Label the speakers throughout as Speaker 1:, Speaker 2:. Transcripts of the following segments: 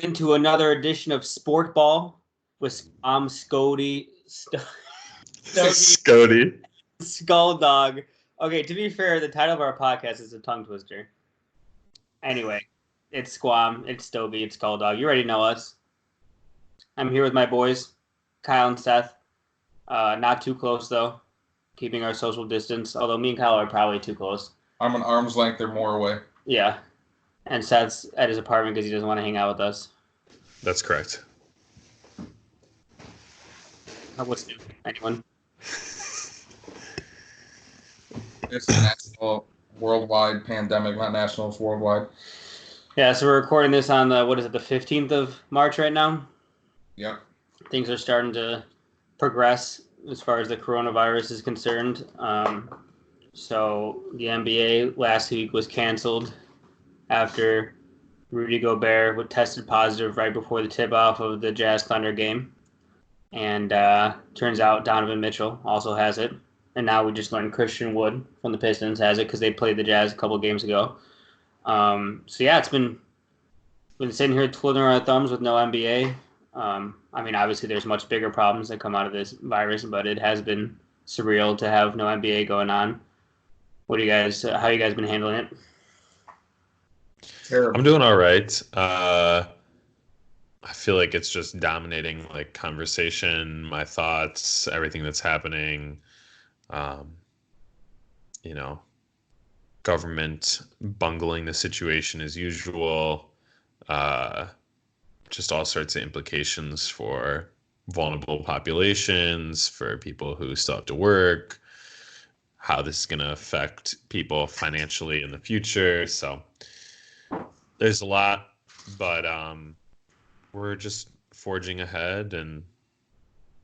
Speaker 1: Into another edition of Sport Ball with Scody,
Speaker 2: Scody.
Speaker 1: Skull Dog. Okay, to be fair, the title of our podcast is a tongue twister. Anyway, it's Squam, it's Stogie, it's Skull Dog. You already know us. I'm here with my boys, Kyle and Seth. Not too close though, keeping our social distance. Although me and Kyle are probably too close.
Speaker 3: I'm an arm's length or more away.
Speaker 1: Yeah, and Seth's at his apartment because he doesn't want to hang out with us.
Speaker 2: That's correct.
Speaker 1: What's new? Anyone?
Speaker 3: It's a national, worldwide pandemic, not national, it's worldwide.
Speaker 1: Yeah, so we're recording this on the 15th of March right now?
Speaker 3: Yep.
Speaker 1: Things are starting to progress as far as the coronavirus is concerned. So the NBA last week was canceled after Rudy Gobert tested positive right before the tip-off of the Jazz Thunder game. And turns out Donovan Mitchell also has it. And now we just learned Christian Wood from the Pistons has it because they played the Jazz a couple games ago. So yeah, it's been sitting here twiddling our thumbs with no NBA. I mean, obviously there's much bigger problems that come out of this virus, but it has been surreal to have no NBA going on. How you guys been handling it?
Speaker 3: Terrible.
Speaker 2: I'm doing all right. I feel like it's just dominating like conversation, my thoughts, everything that's happening. Government bungling the situation as usual. Just all sorts of implications for vulnerable populations, for people who still have to work, how this is going to affect people financially in the future. So there's a lot, but we're just forging ahead and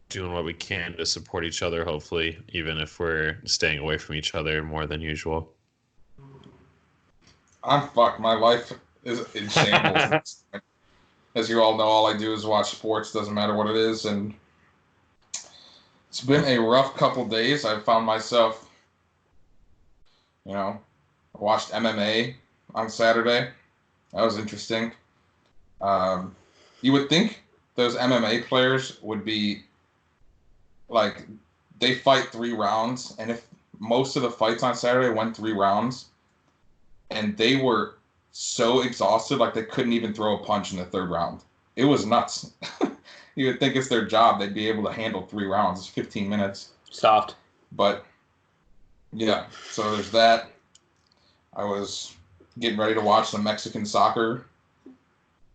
Speaker 2: doing what we can to support each other, hopefully, even if we're staying away from each other more than usual.
Speaker 3: I'm fucked. My life is in shambles. As you all know, all I do is watch sports, doesn't matter what it is, and it's been a rough couple days. I found myself, I watched MMA on Saturday. That was interesting. You would think those MMA players would be like, they fight 3 rounds, and if most of the fights on Saturday went 3 rounds, and they were so exhausted, like they couldn't even throw a punch in the 3rd round. It was nuts. You would think it's their job. They'd be able to handle 3 rounds. It's 15 minutes.
Speaker 1: Soft.
Speaker 3: But, yeah, so there's that. I was getting ready to watch some Mexican soccer,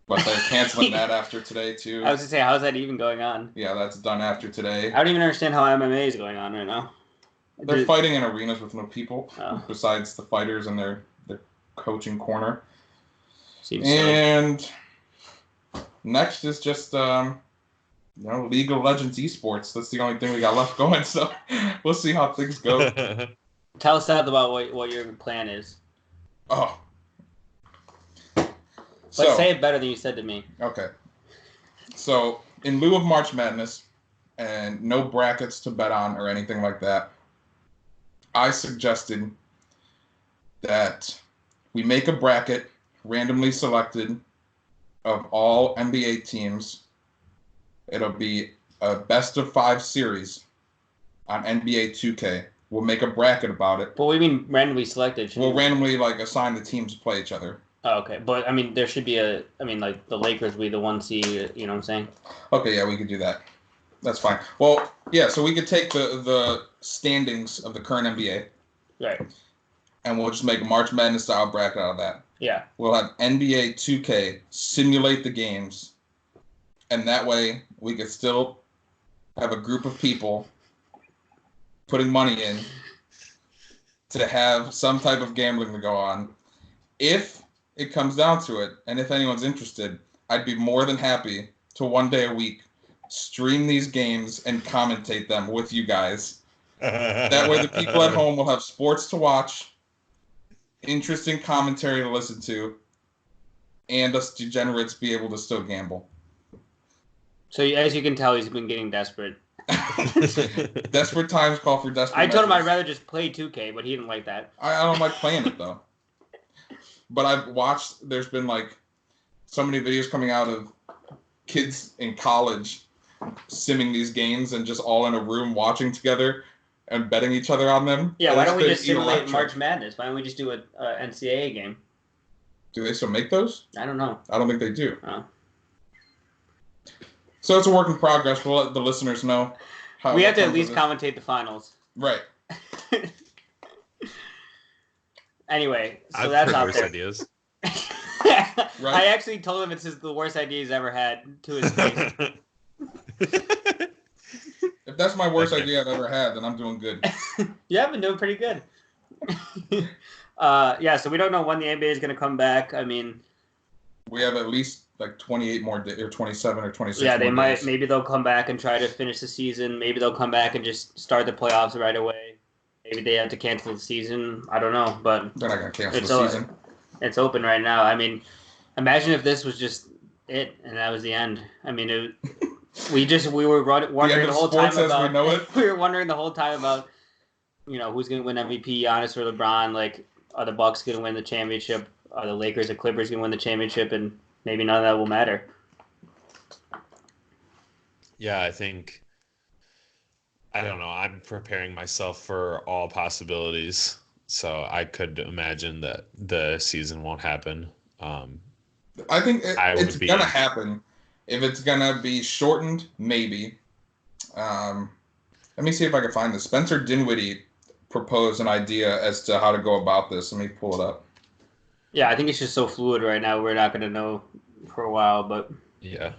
Speaker 3: but they're canceling that after today, too.
Speaker 1: I was going to say, how's that even going on?
Speaker 3: Yeah, that's done after today.
Speaker 1: I don't even understand how MMA is going on right now.
Speaker 3: They're fighting in arenas with no people, besides the fighters and their coaching corner.
Speaker 1: Seems
Speaker 3: and silly. Next is just League of Legends esports. That's the only thing we got left going, so we'll see how things go.
Speaker 1: Tell us about what your plan is.
Speaker 3: Oh.
Speaker 1: Let's say it better than you said to me.
Speaker 3: Okay. So, in lieu of March Madness, and no brackets to bet on or anything like that, I suggested that we make a bracket randomly selected of all NBA teams. It'll be a best of 5 series on NBA 2K. We'll make a bracket about it.
Speaker 1: But what do you mean randomly selected?
Speaker 3: We'll randomly assign the teams to play each other.
Speaker 1: Oh, okay. But I mean, there should be the Lakers be the 1 seed, you know what I'm saying?
Speaker 3: Okay, yeah, we could do that. That's fine. Well, yeah, so we could take the standings of the current NBA.
Speaker 1: Right.
Speaker 3: And we'll just make a March Madness style bracket out of that.
Speaker 1: Yeah.
Speaker 3: We'll have NBA 2K simulate the games, and that way we could still have a group of people putting money in to have some type of gambling to go on. If it comes down to it, and if anyone's interested, I'd be more than happy to 1 day a week stream these games and commentate them with you guys. That way the people at home will have sports to watch, interesting commentary to listen to, and us degenerates be able to still gamble.
Speaker 1: So as you can tell, he's been getting desperate.
Speaker 3: Desperate times call for desperate
Speaker 1: I told him
Speaker 3: measures.
Speaker 1: I'd rather just play 2K, but he didn't like that.
Speaker 3: I don't like playing it, though. but I've watched. There's been like so many videos coming out of kids in college simming these games and just all in a room watching together and betting each other on them.
Speaker 1: Yeah,
Speaker 3: And
Speaker 1: why
Speaker 3: it's
Speaker 1: don't we
Speaker 3: been
Speaker 1: just simulate
Speaker 3: electric.
Speaker 1: March Madness? Why don't we just do a NCAA game?
Speaker 3: Do they still make those?
Speaker 1: I don't know.
Speaker 3: I don't think they do.
Speaker 1: Oh.
Speaker 3: So it's a work in progress. We'll let the listeners know.
Speaker 1: We have to at least commentate the finals.
Speaker 3: Right.
Speaker 1: Anyway, so
Speaker 2: I've
Speaker 1: that's
Speaker 2: heard
Speaker 1: out
Speaker 2: worse
Speaker 1: there.
Speaker 2: ideas.
Speaker 3: Right.
Speaker 1: I actually told him it's the worst idea he's ever had to his face.
Speaker 3: If that's my worst
Speaker 2: Okay.
Speaker 3: idea I've ever had, then I'm doing good.
Speaker 1: You have been doing pretty good. Yeah, so we don't know when the NBA is going to come back. I mean,
Speaker 3: We have at least like 28 more days, or 27 or 26
Speaker 1: yeah,
Speaker 3: more
Speaker 1: they might.
Speaker 3: days.
Speaker 1: Maybe they'll come back and try to finish the season. Maybe they'll come back and just start the playoffs right away. Maybe they have to cancel the season. I don't know, but
Speaker 3: They're not going to cancel
Speaker 1: It's
Speaker 3: the
Speaker 1: all-
Speaker 3: season.
Speaker 1: it's open right now. I mean, imagine if this was just it and that was the end. I mean, we were wondering
Speaker 3: of
Speaker 1: the whole time
Speaker 3: sports as we
Speaker 1: about.
Speaker 3: know it.
Speaker 1: We were wondering the whole time about, who's going to win MVP, Giannis or LeBron. Like, are the Bucks going to win the championship? Are the Lakers or Clippers going to win the championship? And maybe none of that will matter.
Speaker 2: Yeah, I think, I don't know, I'm preparing myself for all possibilities. So I could imagine that the season won't happen.
Speaker 3: I think
Speaker 2: I would
Speaker 3: it's
Speaker 2: be-
Speaker 3: going to happen. If it's going to be shortened, maybe. Let me see if I can find this. Spencer Dinwiddie proposed an idea as to how to go about this. Let me pull it up.
Speaker 1: Yeah, I think it's just so fluid right now. We're not going to know for a while, but
Speaker 2: Yeah.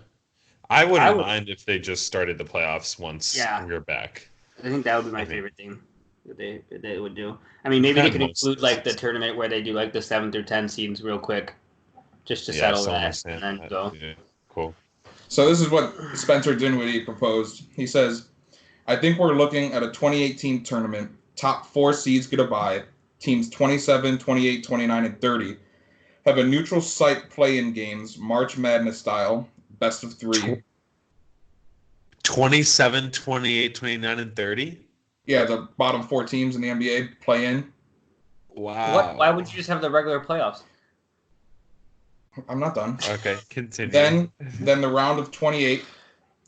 Speaker 2: I wouldn't
Speaker 1: would-
Speaker 2: mind if they just started the playoffs once
Speaker 1: Yeah.
Speaker 2: we're back.
Speaker 1: I think that would be my
Speaker 2: I think-
Speaker 1: favorite thing that they would do. I mean, maybe they
Speaker 2: Had
Speaker 1: could
Speaker 2: most
Speaker 1: include like the
Speaker 2: seasons.
Speaker 1: tournament where they do like the 7 through 10 seeds real quick, just to
Speaker 2: Yeah,
Speaker 1: settle
Speaker 2: so
Speaker 1: that
Speaker 2: understand
Speaker 1: and then
Speaker 2: that.
Speaker 1: go.
Speaker 2: Yeah, cool.
Speaker 3: So this is what Spencer Dinwiddie proposed. He says, I think we're looking at a 2018 tournament. Top 4 seeds get a bye. Teams 27, 28, 29, and 30 have a neutral site play-in games, March Madness style, best of 3.
Speaker 2: 27, 28, 29, and 30?
Speaker 3: Yeah, the bottom 4 teams in the NBA play in.
Speaker 2: Wow.
Speaker 1: Why would you just have the regular playoffs?
Speaker 3: I'm not done.
Speaker 2: Okay, continue.
Speaker 3: Then the round of 28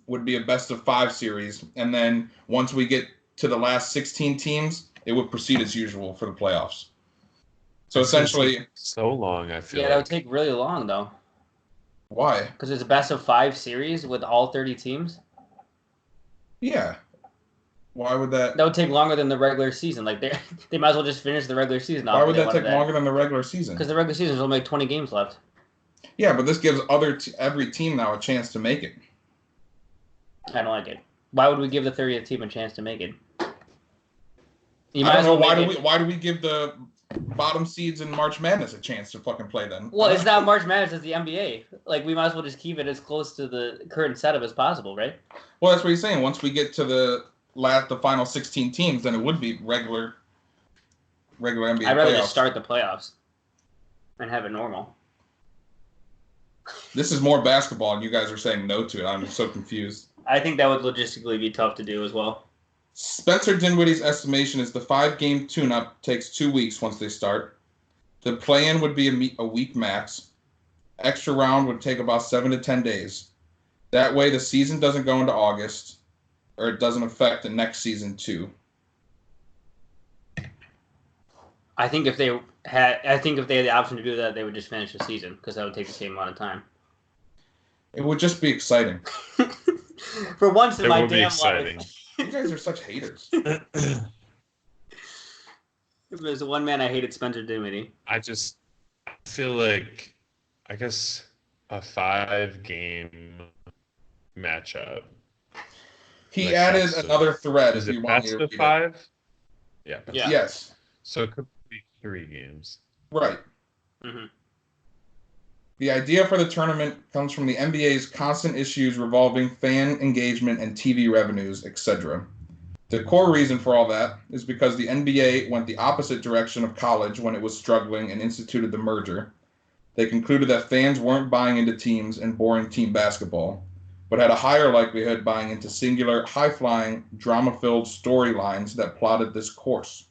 Speaker 3: would be a best of 5 series, and then once we get to the last 16 teams, it would proceed as usual for the playoffs. So
Speaker 2: This would
Speaker 3: essentially,
Speaker 2: take so long, I feel
Speaker 1: Yeah, that would
Speaker 2: like.
Speaker 1: take really long though,
Speaker 3: why?
Speaker 1: because it's a best of 5 series with all 30 teams.
Speaker 3: Yeah. Why would that?
Speaker 1: That would take longer than the regular season. Like they might as well just finish the regular season.
Speaker 3: Why would that take longer than the regular season?
Speaker 1: Because the regular season is only like 20 games left.
Speaker 3: Yeah, but this gives every team now a chance to make it.
Speaker 1: I don't like it. Why would we give the 30th team a chance to make it? You
Speaker 3: I
Speaker 1: might
Speaker 3: don't
Speaker 1: as
Speaker 3: know
Speaker 1: well make it-
Speaker 3: why do we give the bottom seeds in March Madness a chance to fucking play then?
Speaker 1: Well, it's not March Madness, it's the NBA. Like, we might as well just keep it as close to the current setup as possible, right?
Speaker 3: Well, that's what he's saying. Once we get to the final 16 teams, then it would be regular NBA
Speaker 1: I'd rather
Speaker 3: playoffs.
Speaker 1: just start the playoffs and have it normal.
Speaker 3: This is more basketball, and you guys are saying no to it. I'm so confused.
Speaker 1: I think that would logistically be tough to do as well.
Speaker 3: Spencer Dinwiddie's estimation is the 5-game tune-up takes 2 weeks once they start. The play-in would be a week max. Extra round would take about 7 to 10 days. That way, the season doesn't go into August, or it doesn't affect the next season too.
Speaker 1: I think if they had the option to do that, they would just finish the season because that would take the same amount of time.
Speaker 3: It would just be exciting.
Speaker 1: For once in
Speaker 2: It
Speaker 1: my
Speaker 2: would be
Speaker 1: damn
Speaker 2: exciting.
Speaker 1: life,
Speaker 3: You guys are such haters.
Speaker 1: if there's one man I hated, Spencer Dinwiddie.
Speaker 2: I just feel like, I guess, a 5-game matchup.
Speaker 3: He
Speaker 2: Like
Speaker 3: added
Speaker 2: best of-
Speaker 3: another thread
Speaker 2: Is
Speaker 3: if you
Speaker 2: it
Speaker 3: want me
Speaker 2: best
Speaker 3: to
Speaker 2: of
Speaker 3: read it.
Speaker 2: 5? Yeah.
Speaker 1: Yeah.
Speaker 3: Yes,
Speaker 2: So it could be 3 games.
Speaker 3: right.
Speaker 1: Mm-hmm.
Speaker 3: The idea for the tournament comes from the NBA's constant issues revolving fan engagement and TV revenues, etc. The core reason for all that is because the NBA went the opposite direction of college when it was struggling and instituted the merger. They concluded that fans weren't buying into teams and boring team basketball, but had a higher likelihood buying into singular, high-flying, drama-filled storylines that plotted this course.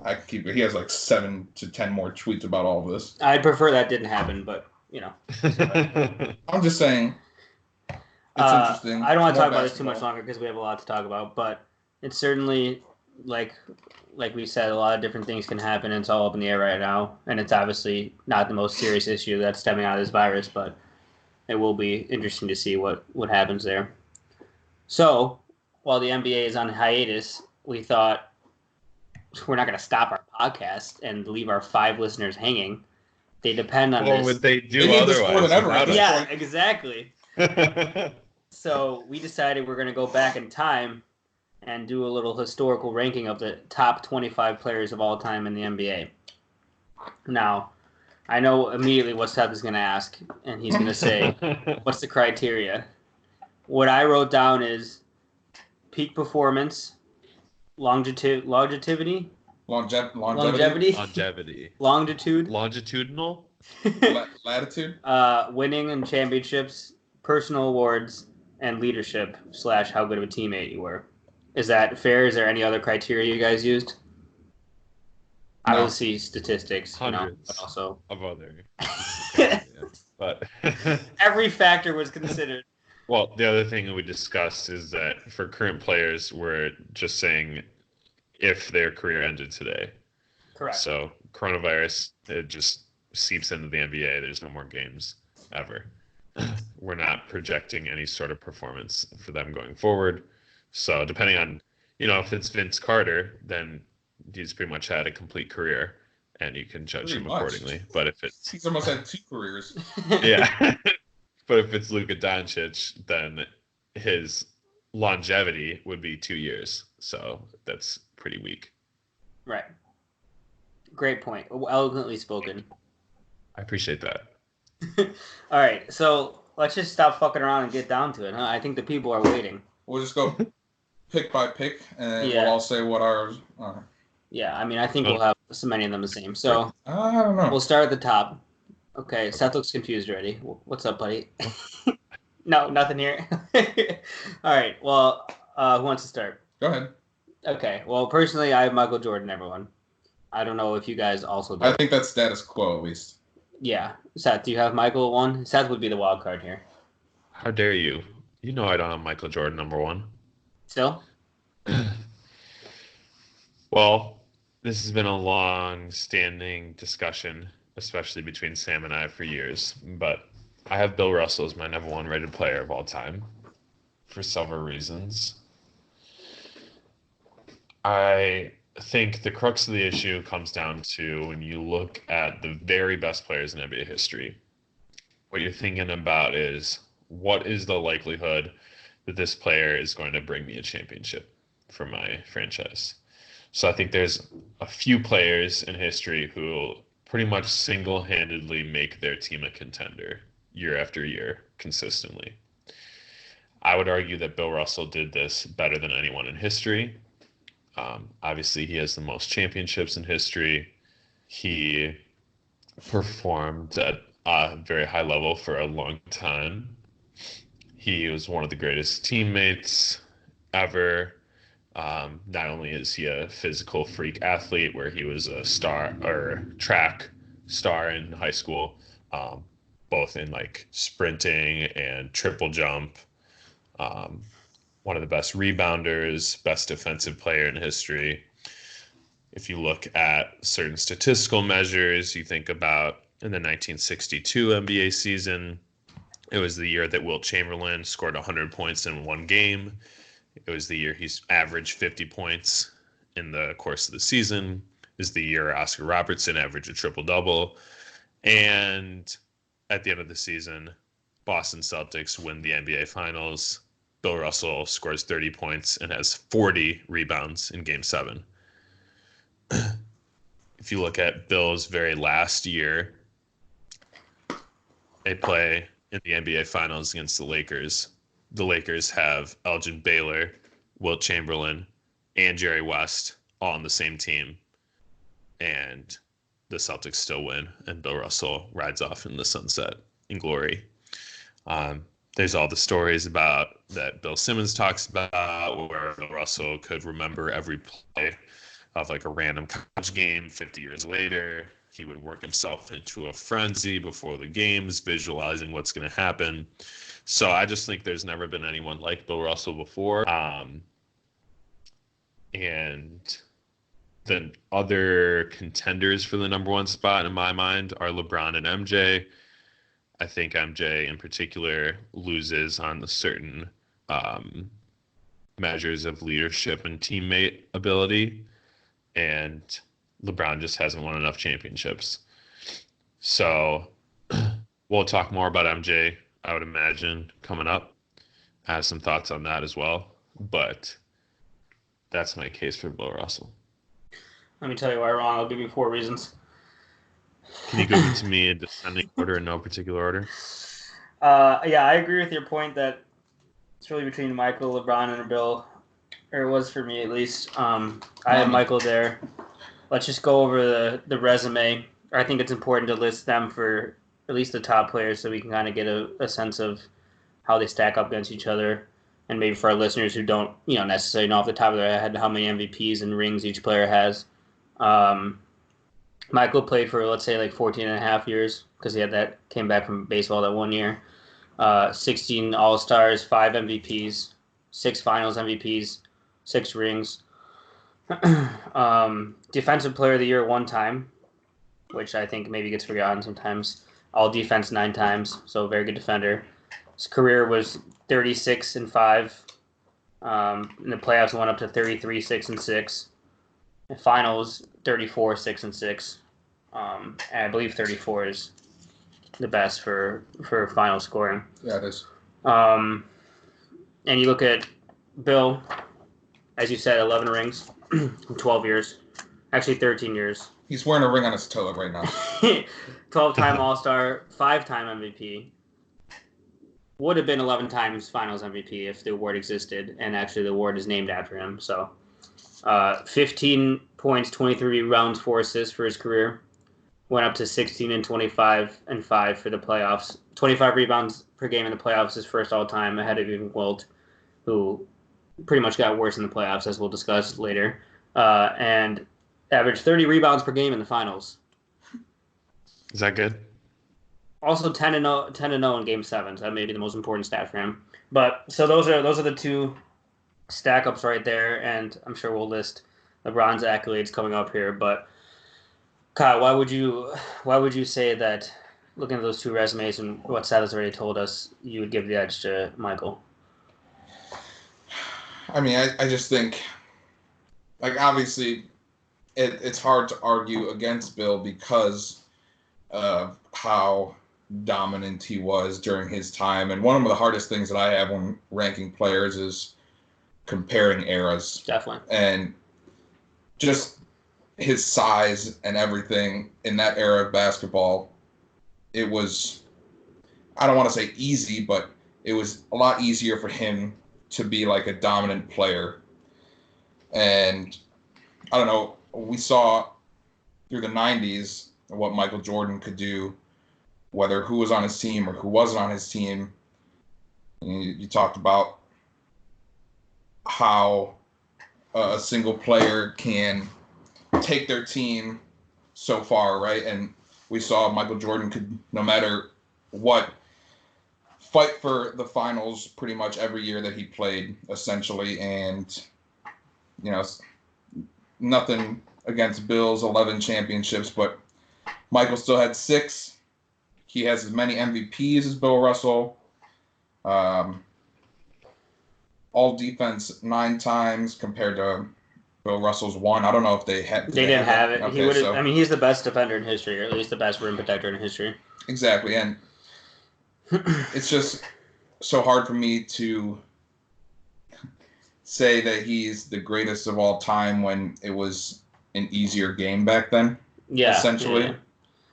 Speaker 3: I can keep it. He has like 7 to 10 more tweets about all of this.
Speaker 1: I'd prefer that didn't happen, but
Speaker 3: I'm just saying. It's interesting.
Speaker 1: I don't want to talk about this too much longer because we have a lot to talk about, but it's certainly like we said, a lot of different things can happen, and it's all up in the air right now. And it's obviously not the most serious issue that's stemming out of this virus, but it will be interesting to see what happens there. So while the NBA is on hiatus, we thought we're not going to stop our podcast and leave our 5 listeners hanging. They depend on this.
Speaker 2: What would they do
Speaker 3: they
Speaker 2: otherwise?
Speaker 3: More than ever.
Speaker 1: Yeah, exactly. So we decided we're going to go back in time and do a little historical ranking of the top 25 players of all time in the NBA. Now, I know immediately what Seth is going to ask, and he's going to say, what's the criteria? What I wrote down is peak performance, longevity,
Speaker 3: longevity,
Speaker 2: longitudinal,
Speaker 3: latitude,
Speaker 1: winning in championships, personal awards, and leadership / how good of a teammate you were. Is that fair? Is there any other criteria you guys used?
Speaker 3: No.
Speaker 1: Obviously, statistics,
Speaker 2: hundreds
Speaker 1: but also
Speaker 2: of other. But
Speaker 1: every factor was considered.
Speaker 2: Well, the other thing that we discussed is that for current players, we're just saying if their career ended today.
Speaker 1: Correct.
Speaker 2: So coronavirus, it just seeps into the NBA. There's no more games ever. We're not projecting any sort of performance for them going forward. So depending on, if it's Vince Carter, then he's pretty much had a complete career, and you can judge him accordingly. But if
Speaker 3: he's almost had 2 careers.
Speaker 2: Yeah. But if it's Luka Doncic, then his longevity would be 2 years. So that's pretty weak.
Speaker 1: Right. Great point. Eloquently spoken.
Speaker 2: I appreciate that.
Speaker 1: All right. So let's just stop fucking around and get down to it, huh? I think the people are waiting.
Speaker 3: We'll just go pick by pick, and we'll all say what ours are.
Speaker 1: Yeah, I mean, I think we'll have so many of them the same. So
Speaker 3: I don't know.
Speaker 1: We'll start at the top. Okay, Seth looks confused already. What's up, buddy? No, nothing here. All right, well, who wants to start?
Speaker 3: Go ahead.
Speaker 1: Okay, well, personally, I have Michael Jordan, everyone. I don't know if you guys also do.
Speaker 3: I think that's status quo, at least.
Speaker 1: Yeah. Seth, do you have Michael 1? Seth would be the wild card here.
Speaker 2: How dare you? You know I don't have Michael Jordan number 1.
Speaker 1: Still?
Speaker 2: Well, this has been a long-standing discussion, especially between Sam and I for years. But I have Bill Russell as my number 1 rated player of all time for several reasons. I think the crux of the issue comes down to when you look at the very best players in NBA history, what you're thinking about is what is the likelihood that this player is going to bring me a championship for my franchise. So I think there's a few players in history who pretty much single-handedly make their team a contender year after year consistently. I would argue that Bill Russell did this better than anyone in history. Obviously, he has the most championships in history. He performed at a very high level for a long time. He was one of the greatest teammates ever. Not only is he a physical freak athlete where he was a star or track star in high school, both in like sprinting and triple jump. One of the best rebounders, best defensive player in history. If you look at certain statistical measures, you think about in the 1962 NBA season, it was the year that Wilt Chamberlain scored 100 points in one game. It was the year he's averaged 50 points in the course of the season. It was the year Oscar Robertson averaged a triple-double. And at the end of the season, Boston Celtics win the NBA Finals. Bill Russell scores 30 points and has 40 rebounds in Game 7. If you look at Bill's very last year, they play in the NBA Finals against the Lakers. The Lakers have Elgin Baylor, Wilt Chamberlain, and Jerry West all on the same team. And the Celtics still win, and Bill Russell rides off in the sunset in glory. There's all the stories about that Bill Simmons talks about where Bill Russell could remember every play of like a random college game 50 years later. He would work himself into a frenzy before the games, visualizing what's going to happen. So I just think there's never been anyone like Bill Russell before. And the other contenders for the number one spot in my mind are LeBron and MJ. I think MJ in particular loses on the certain measures of leadership and teammate ability, and LeBron just hasn't won enough championships. So we'll talk more about MJ, I would imagine, coming up. I have some thoughts on that as well, but that's my case for Bill Russell.
Speaker 1: Let me tell you why I'm wrong. I'll give you 4 reasons.
Speaker 2: Can you give it to me in descending order, in no particular order?
Speaker 1: Yeah, I agree with your point that it's really between Michael, LeBron, and Bill, or it was for me at least. I have Michael there. Let's just go over the resume. I think it's important to list them for at least the top players so we can kind of get a sense of how they stack up against each other. And maybe for our listeners who don't necessarily know off the top of their head how many MVPs and rings each player has. Michael played for, let's say, like 14 and a half years because came back from baseball that 1 year. 16 All-Stars, 5 MVPs, 6 Finals MVPs, 6 rings. Defensive Player of the Year 1 time, which I think maybe gets forgotten sometimes. All defense 9 times, so a very good defender. His career was 36-5. In the playoffs, went up to 33-6-6. In finals, 34-6-6. And I believe 34 is the best for final scoring.
Speaker 3: Yeah, it is.
Speaker 1: And you look at Bill, as you said, 11 rings, 12 years, actually 13 years.
Speaker 3: He's wearing a ring on his toe right now.
Speaker 1: 12-time All-Star, 5-time MVP. Would have been 11 times Finals MVP if the award existed, and actually the award is named after him. So, 15 points, 23 rebounds, 4 assists for his career. Went up to 16 and 25 and 5 for the playoffs. 25 rebounds per game in the playoffs, his first all-time, ahead of Evan Wilt, who pretty much got worse in the playoffs, as we'll discuss later. And averaged 30 rebounds per game in the finals.
Speaker 2: Is that good?
Speaker 1: Also 10-0 in Game 7. So that may be the most important stat for him. But so those are the 2 stack ups right there, and I'm sure we'll list LeBron's accolades coming up here. But Kyle, why would you say that, looking at those 2 resumes and what Seth has already told us, you would give the edge to Michael?
Speaker 3: I mean, I just think, like, obviously it's hard to argue against Bill because of how dominant he was during his time. And one of the hardest things that I have when ranking players is comparing eras.
Speaker 1: Definitely.
Speaker 3: And just his size and everything in that era of basketball, it was, I don't want to say easy, but it was a lot easier for him to be like a dominant player. And I don't know, we saw through the 90s what Michael Jordan could do, whether who was on his team or who wasn't on his team. You talked about how a single player can take their team so far, right? And we saw Michael Jordan could, no matter what, fight for the finals pretty much every year that he played, essentially. And, nothing against Bill's 11 championships, but Michael still had 6. He has as many MVPs as Bill Russell. All defense 9 times compared to Bill Russell's 1. I don't know if they had.
Speaker 1: They didn't have it.
Speaker 3: Okay,
Speaker 1: He would have. I mean, he's the best defender in history, or at least the best rim protector in history.
Speaker 3: Exactly, and it's just so hard for me to say that he's the greatest of all time when it was an easier game back then.
Speaker 1: Yeah,
Speaker 3: essentially.
Speaker 1: Yeah.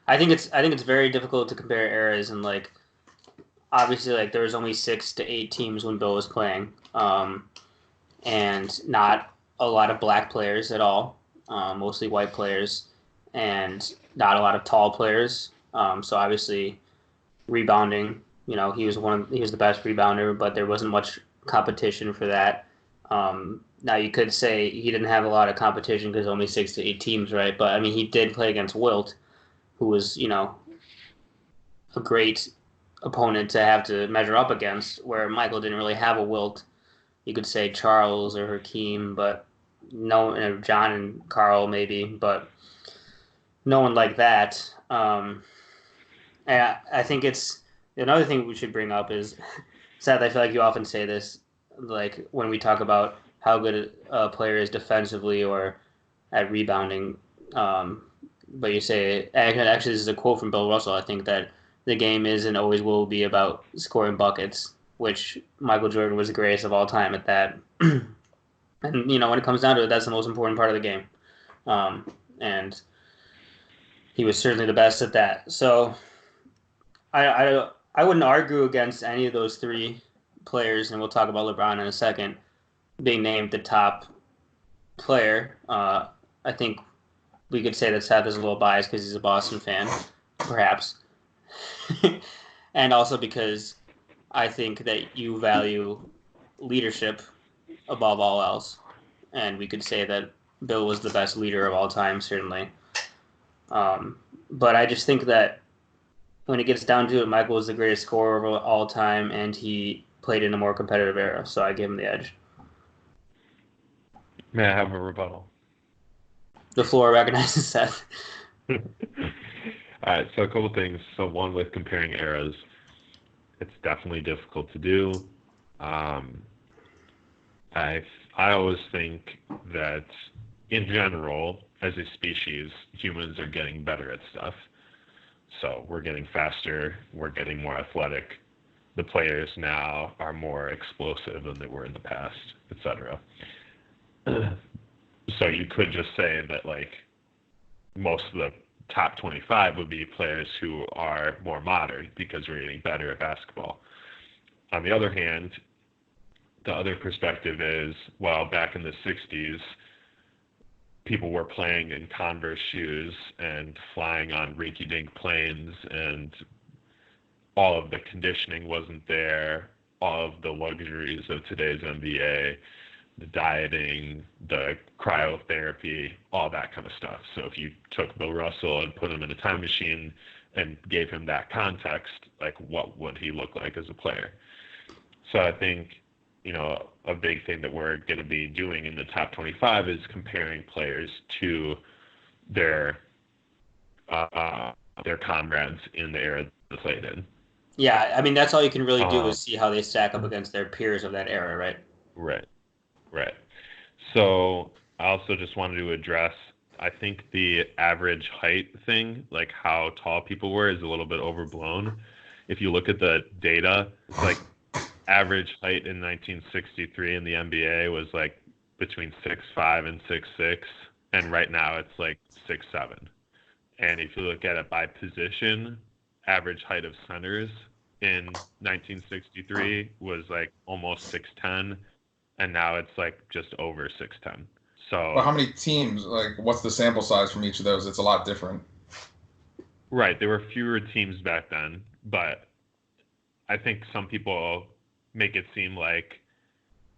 Speaker 1: I think it's very difficult to compare eras, and like obviously like there was only 6 to 8 teams when Bill was playing, and not a lot of black players at all, mostly white players, and not a lot of tall players. So obviously rebounding, he was the best rebounder, but there wasn't much competition for that. Now you could say he didn't have a lot of competition because only 6 to 8 teams, right? But I mean, he did play against Wilt, who was, a great opponent to have to measure up against, where Michael didn't really have a Wilt. You could say Charles or Hakeem, but no, John and Carl maybe, but no one like that. And I think it's another thing we should bring up is, Seth, I feel like you often say this, like when we talk about how good a player is defensively or at rebounding. But you say, actually, this is a quote from Bill Russell. I think that the game is and always will be about scoring buckets, which Michael Jordan was the greatest of all time at that. And, when it comes down to it, that's the most important part of the game. And he was certainly the best at that. So I wouldn't argue against any of those three players, and we'll talk about LeBron in a second, being named the top player. I think we could say that Seth is a little biased because he's a Boston fan, perhaps. And also because I think that you value leadership above all else. And we could say that Bill was the best leader of all time, certainly. But I just think that when it gets down to it, Michael was the greatest scorer of all time, and he played in a more competitive era. So I give him the edge.
Speaker 4: May I have a rebuttal?
Speaker 1: The floor recognizes Seth.
Speaker 4: All right, so a couple things. So one, with comparing eras, it's definitely difficult to do. I always think that in general, as a species, humans are getting better at stuff. So we're getting faster, we're getting more athletic. The players now are more explosive than they were in the past, etc. So you could just say that like most of the top 25 would be players who are more modern because we're getting better at basketball. On the other hand, the other perspective is, well, back in the 60s, people were playing in Converse shoes and flying on rinky-dink planes, and all of the conditioning wasn't there, all of the luxuries of today's NBA, the dieting, the cryotherapy, all that kind of stuff. So if you took Bill Russell and put him in a time machine and gave him that context, like what would he look like as a player? So I think, a big thing that we're going to be doing in the top 25 is comparing players to their comrades in the era they played in.
Speaker 1: Yeah, I mean, that's all you can really do is see how they stack up against their peers of that era, right?
Speaker 4: Right. So I also just wanted to address, I think the average height thing, like how tall people were, is a little bit overblown. If you look at the data, it's like average height in 1963 in the NBA was like between 6'5" and 6'6", and right now it's like 6'7". And if you look at it by position, average height of centers in 1963 was like almost 6'10", and now it's like just over 6'10". So,
Speaker 3: well, how many teams? Like, what's the sample size from each of those? It's a lot different.
Speaker 4: Right, there were fewer teams back then, but I think some people make it seem like,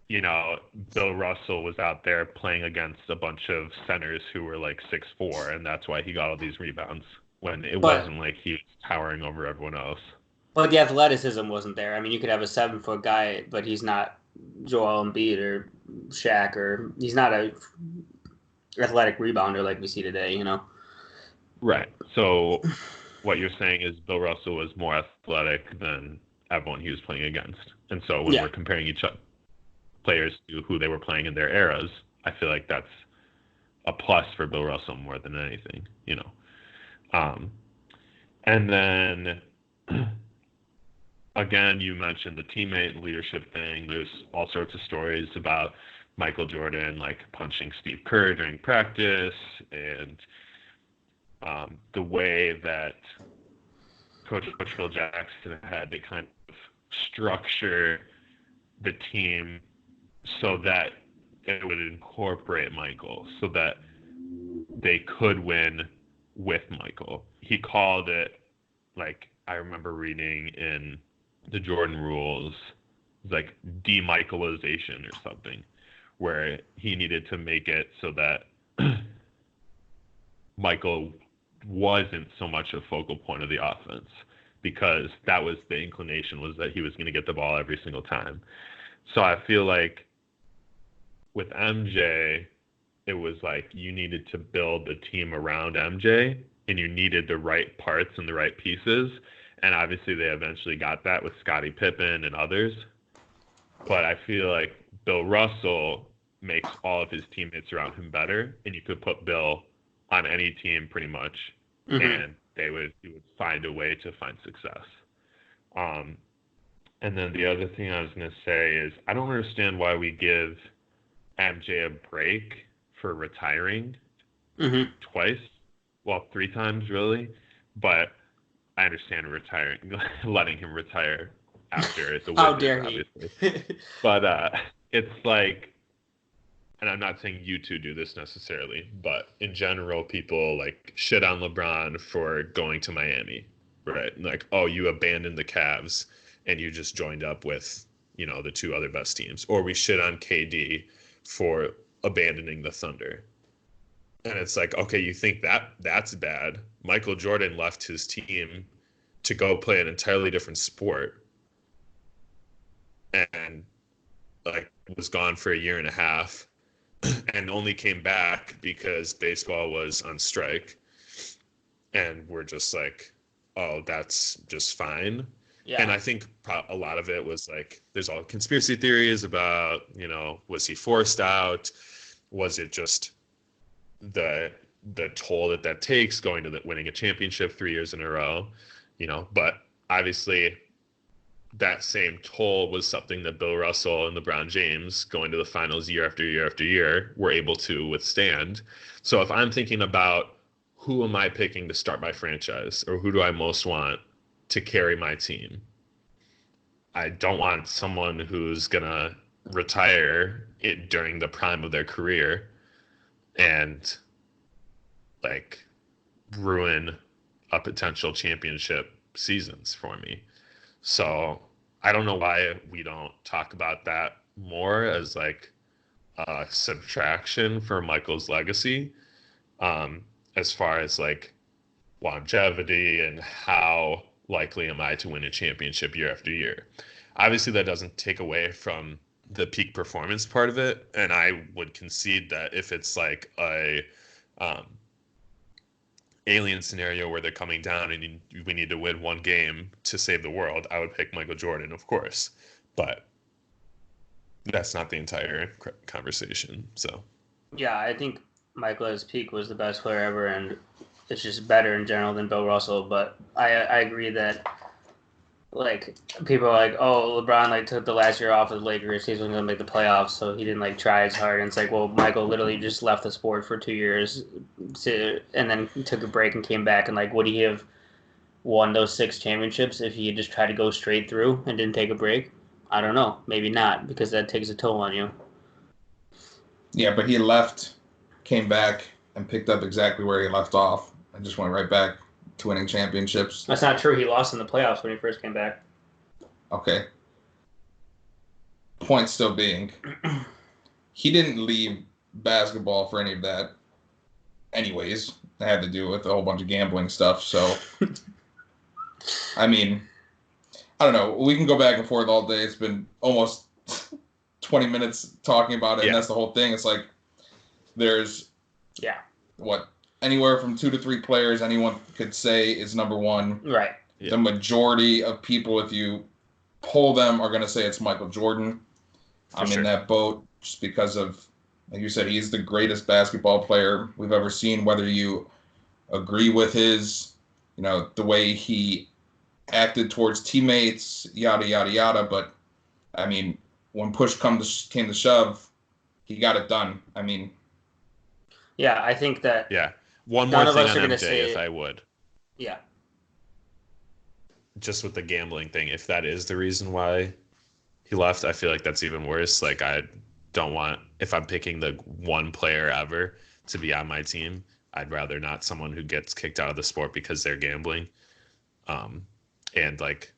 Speaker 4: Bill Russell was out there playing against a bunch of centers who were like 6'4", and that's why he got all these rebounds, when it wasn't like he was towering over everyone else.
Speaker 1: But the athleticism wasn't there. I mean, you could have a 7-foot guy, but he's not Joel Embiid or Shaq, or he's not a athletic rebounder like we see today,
Speaker 4: Right. So what you're saying is Bill Russell was more athletic than everyone he was playing against. And so when we're comparing each other, players to who they were playing in their eras, I feel like that's a plus for Bill Russell more than anything, And then, again, you mentioned the teammate leadership thing. There's all sorts of stories about Michael Jordan, like punching Steve Kerr during practice, and the way that Coach Phil Jackson had to kind of structure the team so that it would incorporate Michael, so that they could win with Michael. He called it, like, I remember reading in the Jordan rules, like de-Michaelization or something, where he needed to make it so that Michael wasn't so much a focal point of the offense, because that was the inclination, was that he was going to get the ball every single time. So I feel like with MJ, it was like you needed to build the team around MJ, and you needed the right parts and the right pieces. And obviously they eventually got that with Scottie Pippen and others. But I feel like Bill Russell makes all of his teammates around him better, and you could put Bill on any team pretty much, and he would find a way to find success. And then the other thing I was going to say is I don't understand why we give MJ a break for retiring twice. Well, 3 times really, but I understand letting him retire after the Wizards,
Speaker 1: How dare
Speaker 4: obviously.
Speaker 1: he?
Speaker 4: But it's like, and I'm not saying you two do this necessarily, but in general, people like shit on LeBron for going to Miami, right? Like, oh, you abandoned the Cavs and you just joined up with, the 2 other best teams. Or we shit on KD for abandoning the Thunder. And it's like, okay, you think that's bad. Michael Jordan left his team to go play an entirely different sport and like was gone for a year and a half and only came back because baseball was on strike. And we're just like, oh, that's just fine.
Speaker 1: Yeah.
Speaker 4: And I think a lot of it was like, there's all conspiracy theories about, was he forced out? Was it just the toll that takes going to winning a championship 3 years in a row? But obviously that same toll was something that Bill Russell and LeBron James, going to the finals year after year after year, were able to withstand. So if I'm thinking about who am I picking to start my franchise, or who do I most want to carry my team, I don't want someone who's going to retire it during the prime of their career and like ruin a potential championship seasons for me. So I don't know why we don't talk about that more as like a subtraction for Michael's legacy, as far as like longevity and how likely am I to win a championship year after year. Obviously that doesn't take away from the peak performance part of it, and I would concede that if it's like a alien scenario where they're coming down and we need to win 1 game to save the world, I would pick Michael Jordan, of course. But that's not the entire conversation. So
Speaker 1: yeah, I think Michael at his peak was the best player ever, and it's just better in general than Bill Russell. But I agree that like people are like, oh, LeBron like took the last year off of the Lakers, he was going to make the playoffs, so he didn't like try as hard. And it's like, well, Michael literally just left the sport for 2 years and then took a break and came back, and like, would he have won those 6 championships if he had just tried to go straight through and didn't take a break? I don't know, maybe not, because that takes a toll on you.
Speaker 3: Yeah, but he left, came back, and picked up exactly where he left off, and just went right back to winning championships.
Speaker 1: That's not true. He lost in the playoffs when he first came back.
Speaker 3: Okay. Point still being, he didn't leave basketball for any of that anyways. It had to do with a whole bunch of gambling stuff. So, I mean, I don't know. We can go back and forth all day. It's been almost 20 minutes talking about it, and that's the whole thing. It's like there's, anywhere from 2 to 3 players anyone could say is number 1.
Speaker 1: Right.
Speaker 3: Yeah. The majority of people, if you poll them, are going to say it's Michael Jordan. I'm in that boat just because of, like you said, he's the greatest basketball player we've ever seen, whether you agree with his, the way he acted towards teammates, yada, yada, yada. But, I mean, when push came to shove, he got it done. I mean.
Speaker 1: Yeah, I think that.
Speaker 4: Yeah. One more thing on MJ, if I would.
Speaker 1: Yeah.
Speaker 4: Just with the gambling thing, if that is the reason why he left, I feel like that's even worse. Like, I don't want, if I'm picking the one player ever to be on my team, I'd rather not someone who gets kicked out of the sport because they're gambling. And like,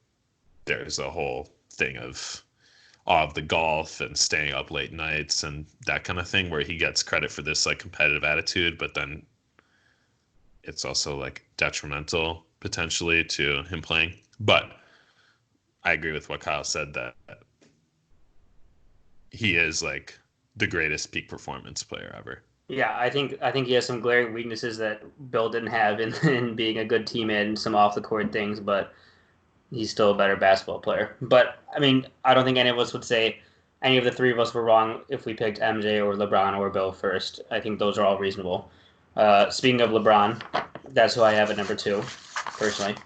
Speaker 4: there's a whole thing of
Speaker 2: all of the golf and staying up late nights and that kind of thing, where he gets credit for this like competitive attitude, but then it's also like detrimental potentially to him playing. But I agree with what Kyle said, that he is like the greatest peak performance player ever.
Speaker 1: Yeah, I think he has some glaring weaknesses that Bill didn't have in being a good teammate and some off the court things, but he's still a better basketball player. But I mean, I don't think any of us would say any of the three of us were wrong if we picked MJ or LeBron or Bill first. I think those are all reasonable. Speaking of LeBron, that's who I have at number 2, personally.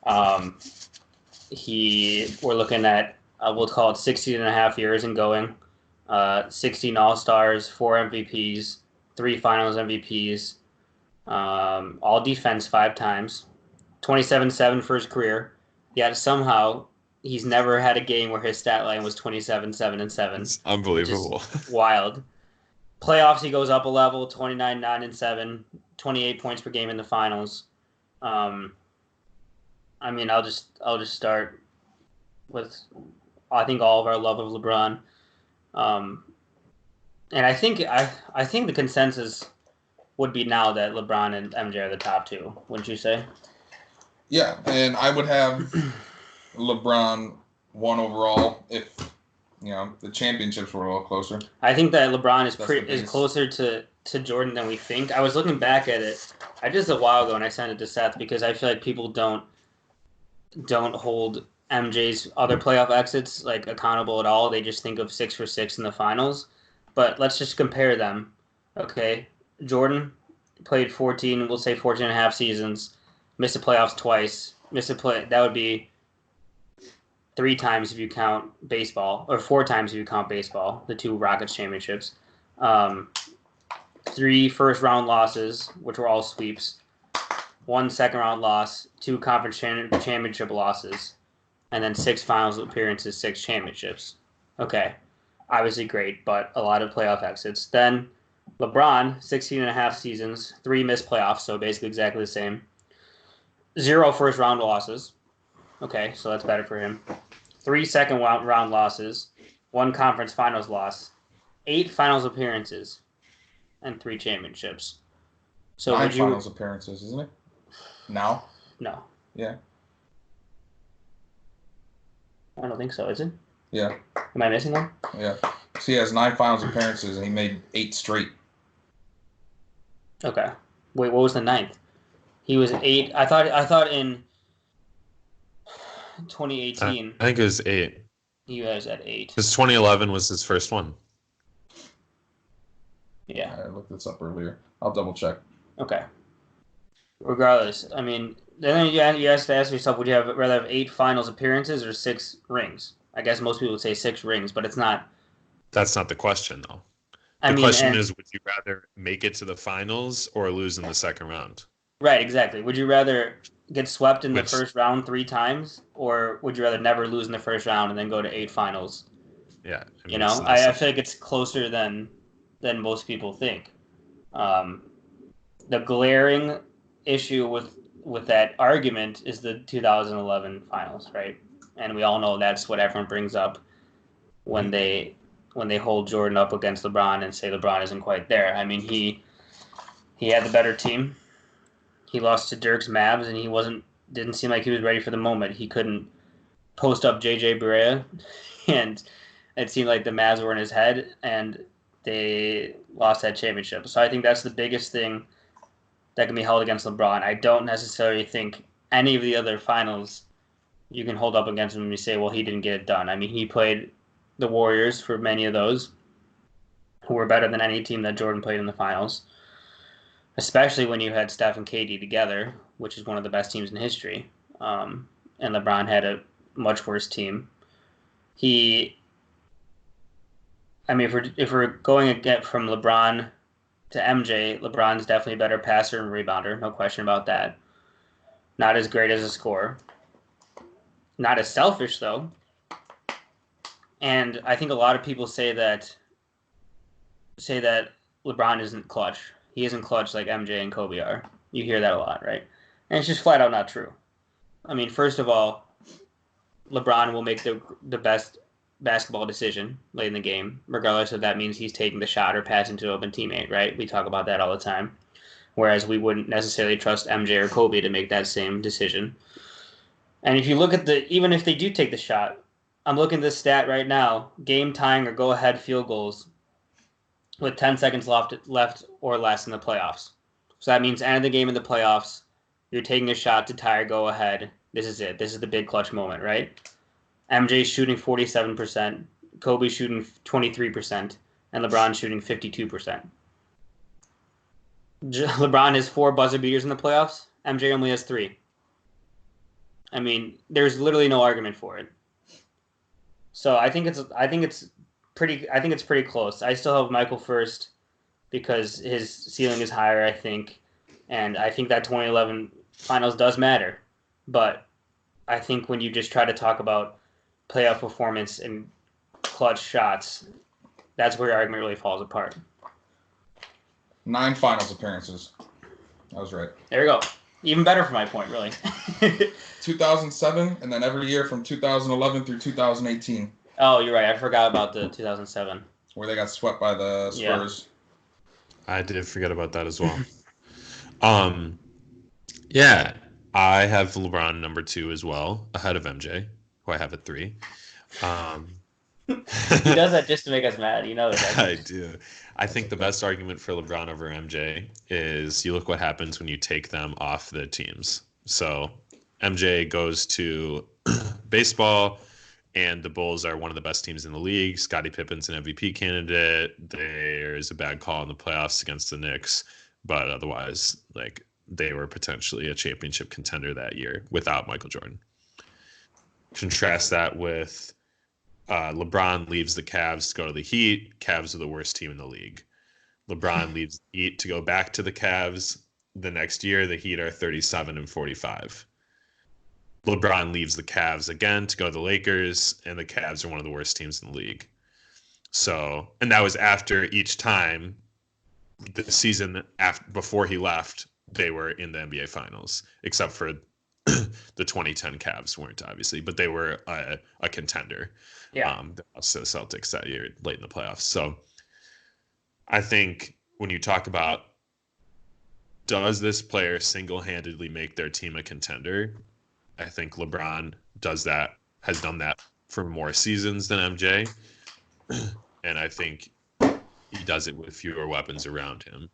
Speaker 1: We're looking at, we'll call it 16 and a half years and going. 16 All-Stars, 4 MVPs, 3 Finals MVPs, all defense 5 times, 27-7 for his career. Yet somehow he's never had a game where his stat line was 27-7-7.
Speaker 2: It's unbelievable.
Speaker 1: Wild. Playoffs, he goes up a level, 29-9-7, 28 points per game in the finals. I mean, I'll just start with, I think, all of our love of LeBron. And I think the consensus would be now that LeBron and MJ are the top 2. Wouldn't you say?
Speaker 3: Yeah, and I would have LeBron 1 overall if the championships were a little closer.
Speaker 1: I think that LeBron is closer to Jordan than we think. I was looking back at it. I did this a while ago, and I sent it to Seth because I feel like people don't hold MJ's other playoff exits like accountable at all. They just think of 6 for 6 in the finals. But let's just compare them. Okay, Jordan played 14 and a half seasons, missed the playoffs twice. That would be 3 times if you count baseball, or 4 times if you count baseball, the 2 Rockets championships. 3 first-round losses, which were all sweeps. 1 second-round loss, 2 conference championship losses, and then 6 finals appearances, 6 championships. Okay, obviously great, but a lot of playoff exits. Then LeBron, 16 and a half seasons, 3 missed playoffs, so basically exactly the same. 0 first-round losses. Okay, so that's better for him. 3 second-round losses, 1 conference finals loss, 8 finals appearances, and 3 championships. So
Speaker 3: 9 finals appearances, isn't it? Now?
Speaker 1: No.
Speaker 3: Yeah.
Speaker 1: I don't think so, is it?
Speaker 3: Yeah.
Speaker 1: Am I missing one?
Speaker 3: Yeah. So he has 9 finals appearances, and he made 8 straight.
Speaker 1: Okay. Wait, what was the 9th? He was 8. I thought in 2018.
Speaker 2: I think it was 8.
Speaker 1: He was at 8.
Speaker 2: Because 2011 was his first one.
Speaker 1: Yeah.
Speaker 3: I looked this up earlier. I'll double check.
Speaker 1: Okay. Regardless, I mean, then you have to ask yourself, would you rather have 8 finals appearances or 6 rings? I guess most people would say 6 rings, but it's not.
Speaker 2: That's not the question, though. The question is, would you rather make it to the finals or lose in the second round?
Speaker 1: Right, exactly. Would you rather get swept in the first round 3 times, or would you rather never lose in the first round and then go to 8 finals?
Speaker 2: Yeah.
Speaker 1: I mean, I feel like it's closer than most people think. The glaring issue with that argument is the 2011 finals, right? And we all know that's what everyone brings up when they hold Jordan up against LeBron and say LeBron isn't quite there. I mean, he had the better team. He lost to Dirk's Mavs, and didn't seem like he was ready for the moment. He couldn't post up JJ Barea, and it seemed like the Mavs were in his head, and they lost that championship. So I think that's the biggest thing that can be held against LeBron. I don't necessarily think any of the other finals you can hold up against him and you say, well, he didn't get it done. I mean, he played the Warriors for many of those, who were better than any team that Jordan played in the finals, especially when you had Steph and KD together, which is one of the best teams in history. And LeBron had a much worse team. If we're going again from LeBron to MJ, LeBron's definitely a better passer and rebounder, no question about that. Not as great as a scorer. Not as selfish, though. And I think a lot of people say that LeBron isn't clutch. He isn't clutch like MJ and Kobe are. You hear that a lot, right? And it's just flat out not true. I mean, first of all, LeBron will make the best basketball decision late in the game, regardless if that means he's taking the shot or passing to an open teammate, right? We talk about that all the time. Whereas we wouldn't necessarily trust MJ or Kobe to make that same decision. And if you look at even if they do take the shot, I'm looking at this stat right now, game tying or go ahead field goals with 10 seconds left or less in the playoffs. So that means end of the game in the playoffs, you're taking a shot to tie or go ahead. This is it. This is the big clutch moment, right? MJ shooting 47%, Kobe shooting 23%, and LeBron shooting 52%. LeBron has 4 buzzer beaters in the playoffs. MJ only has 3. I mean, there's literally no argument for it. So I think it's pretty close. I still have Michael first because his ceiling is higher, I think, and I think that 2011 finals does matter. But I think when you just try to talk about playoff performance and clutch shots, that's where your argument really falls apart.
Speaker 3: 9 finals appearances. I was right.
Speaker 1: There we go. Even better for my point, really.
Speaker 3: 2007, and then every year from 2011 through 2018.
Speaker 1: Oh, you're right. I forgot about the 2007.
Speaker 3: Where they got swept by the Spurs.
Speaker 2: Yeah. I did forget about that as well. Yeah, I have LeBron number 2 as well, ahead of MJ, who I have at 3.
Speaker 1: He does that just to make us mad. You know that.
Speaker 2: I do. I think the best argument for LeBron over MJ is you look what happens when you take them off the teams. So MJ goes to baseball, and the Bulls are one of the best teams in the league. Scottie Pippen's an MVP candidate. There's a bad call in the playoffs against the Knicks, but otherwise, like, they were potentially a championship contender that year without Michael Jordan. Contrast that with LeBron leaves the Cavs to go to the Heat. Cavs are the worst team in the league. LeBron leaves the Heat to go back to the Cavs. The next year, the Heat are 37-45. LeBron leaves the Cavs again to go to the Lakers, and the Cavs are one of the worst teams in the league. So, and that was after each time the season before he left, they were in the NBA Finals, except for the 2010 Cavs weren't, obviously, but they were a contender.
Speaker 1: Yeah.
Speaker 2: So Celtics that year late in the playoffs. So I think when you talk about does this player single-handedly make their team a contender, I think LeBron has done that for more seasons than MJ. And I think he does it with fewer weapons around him.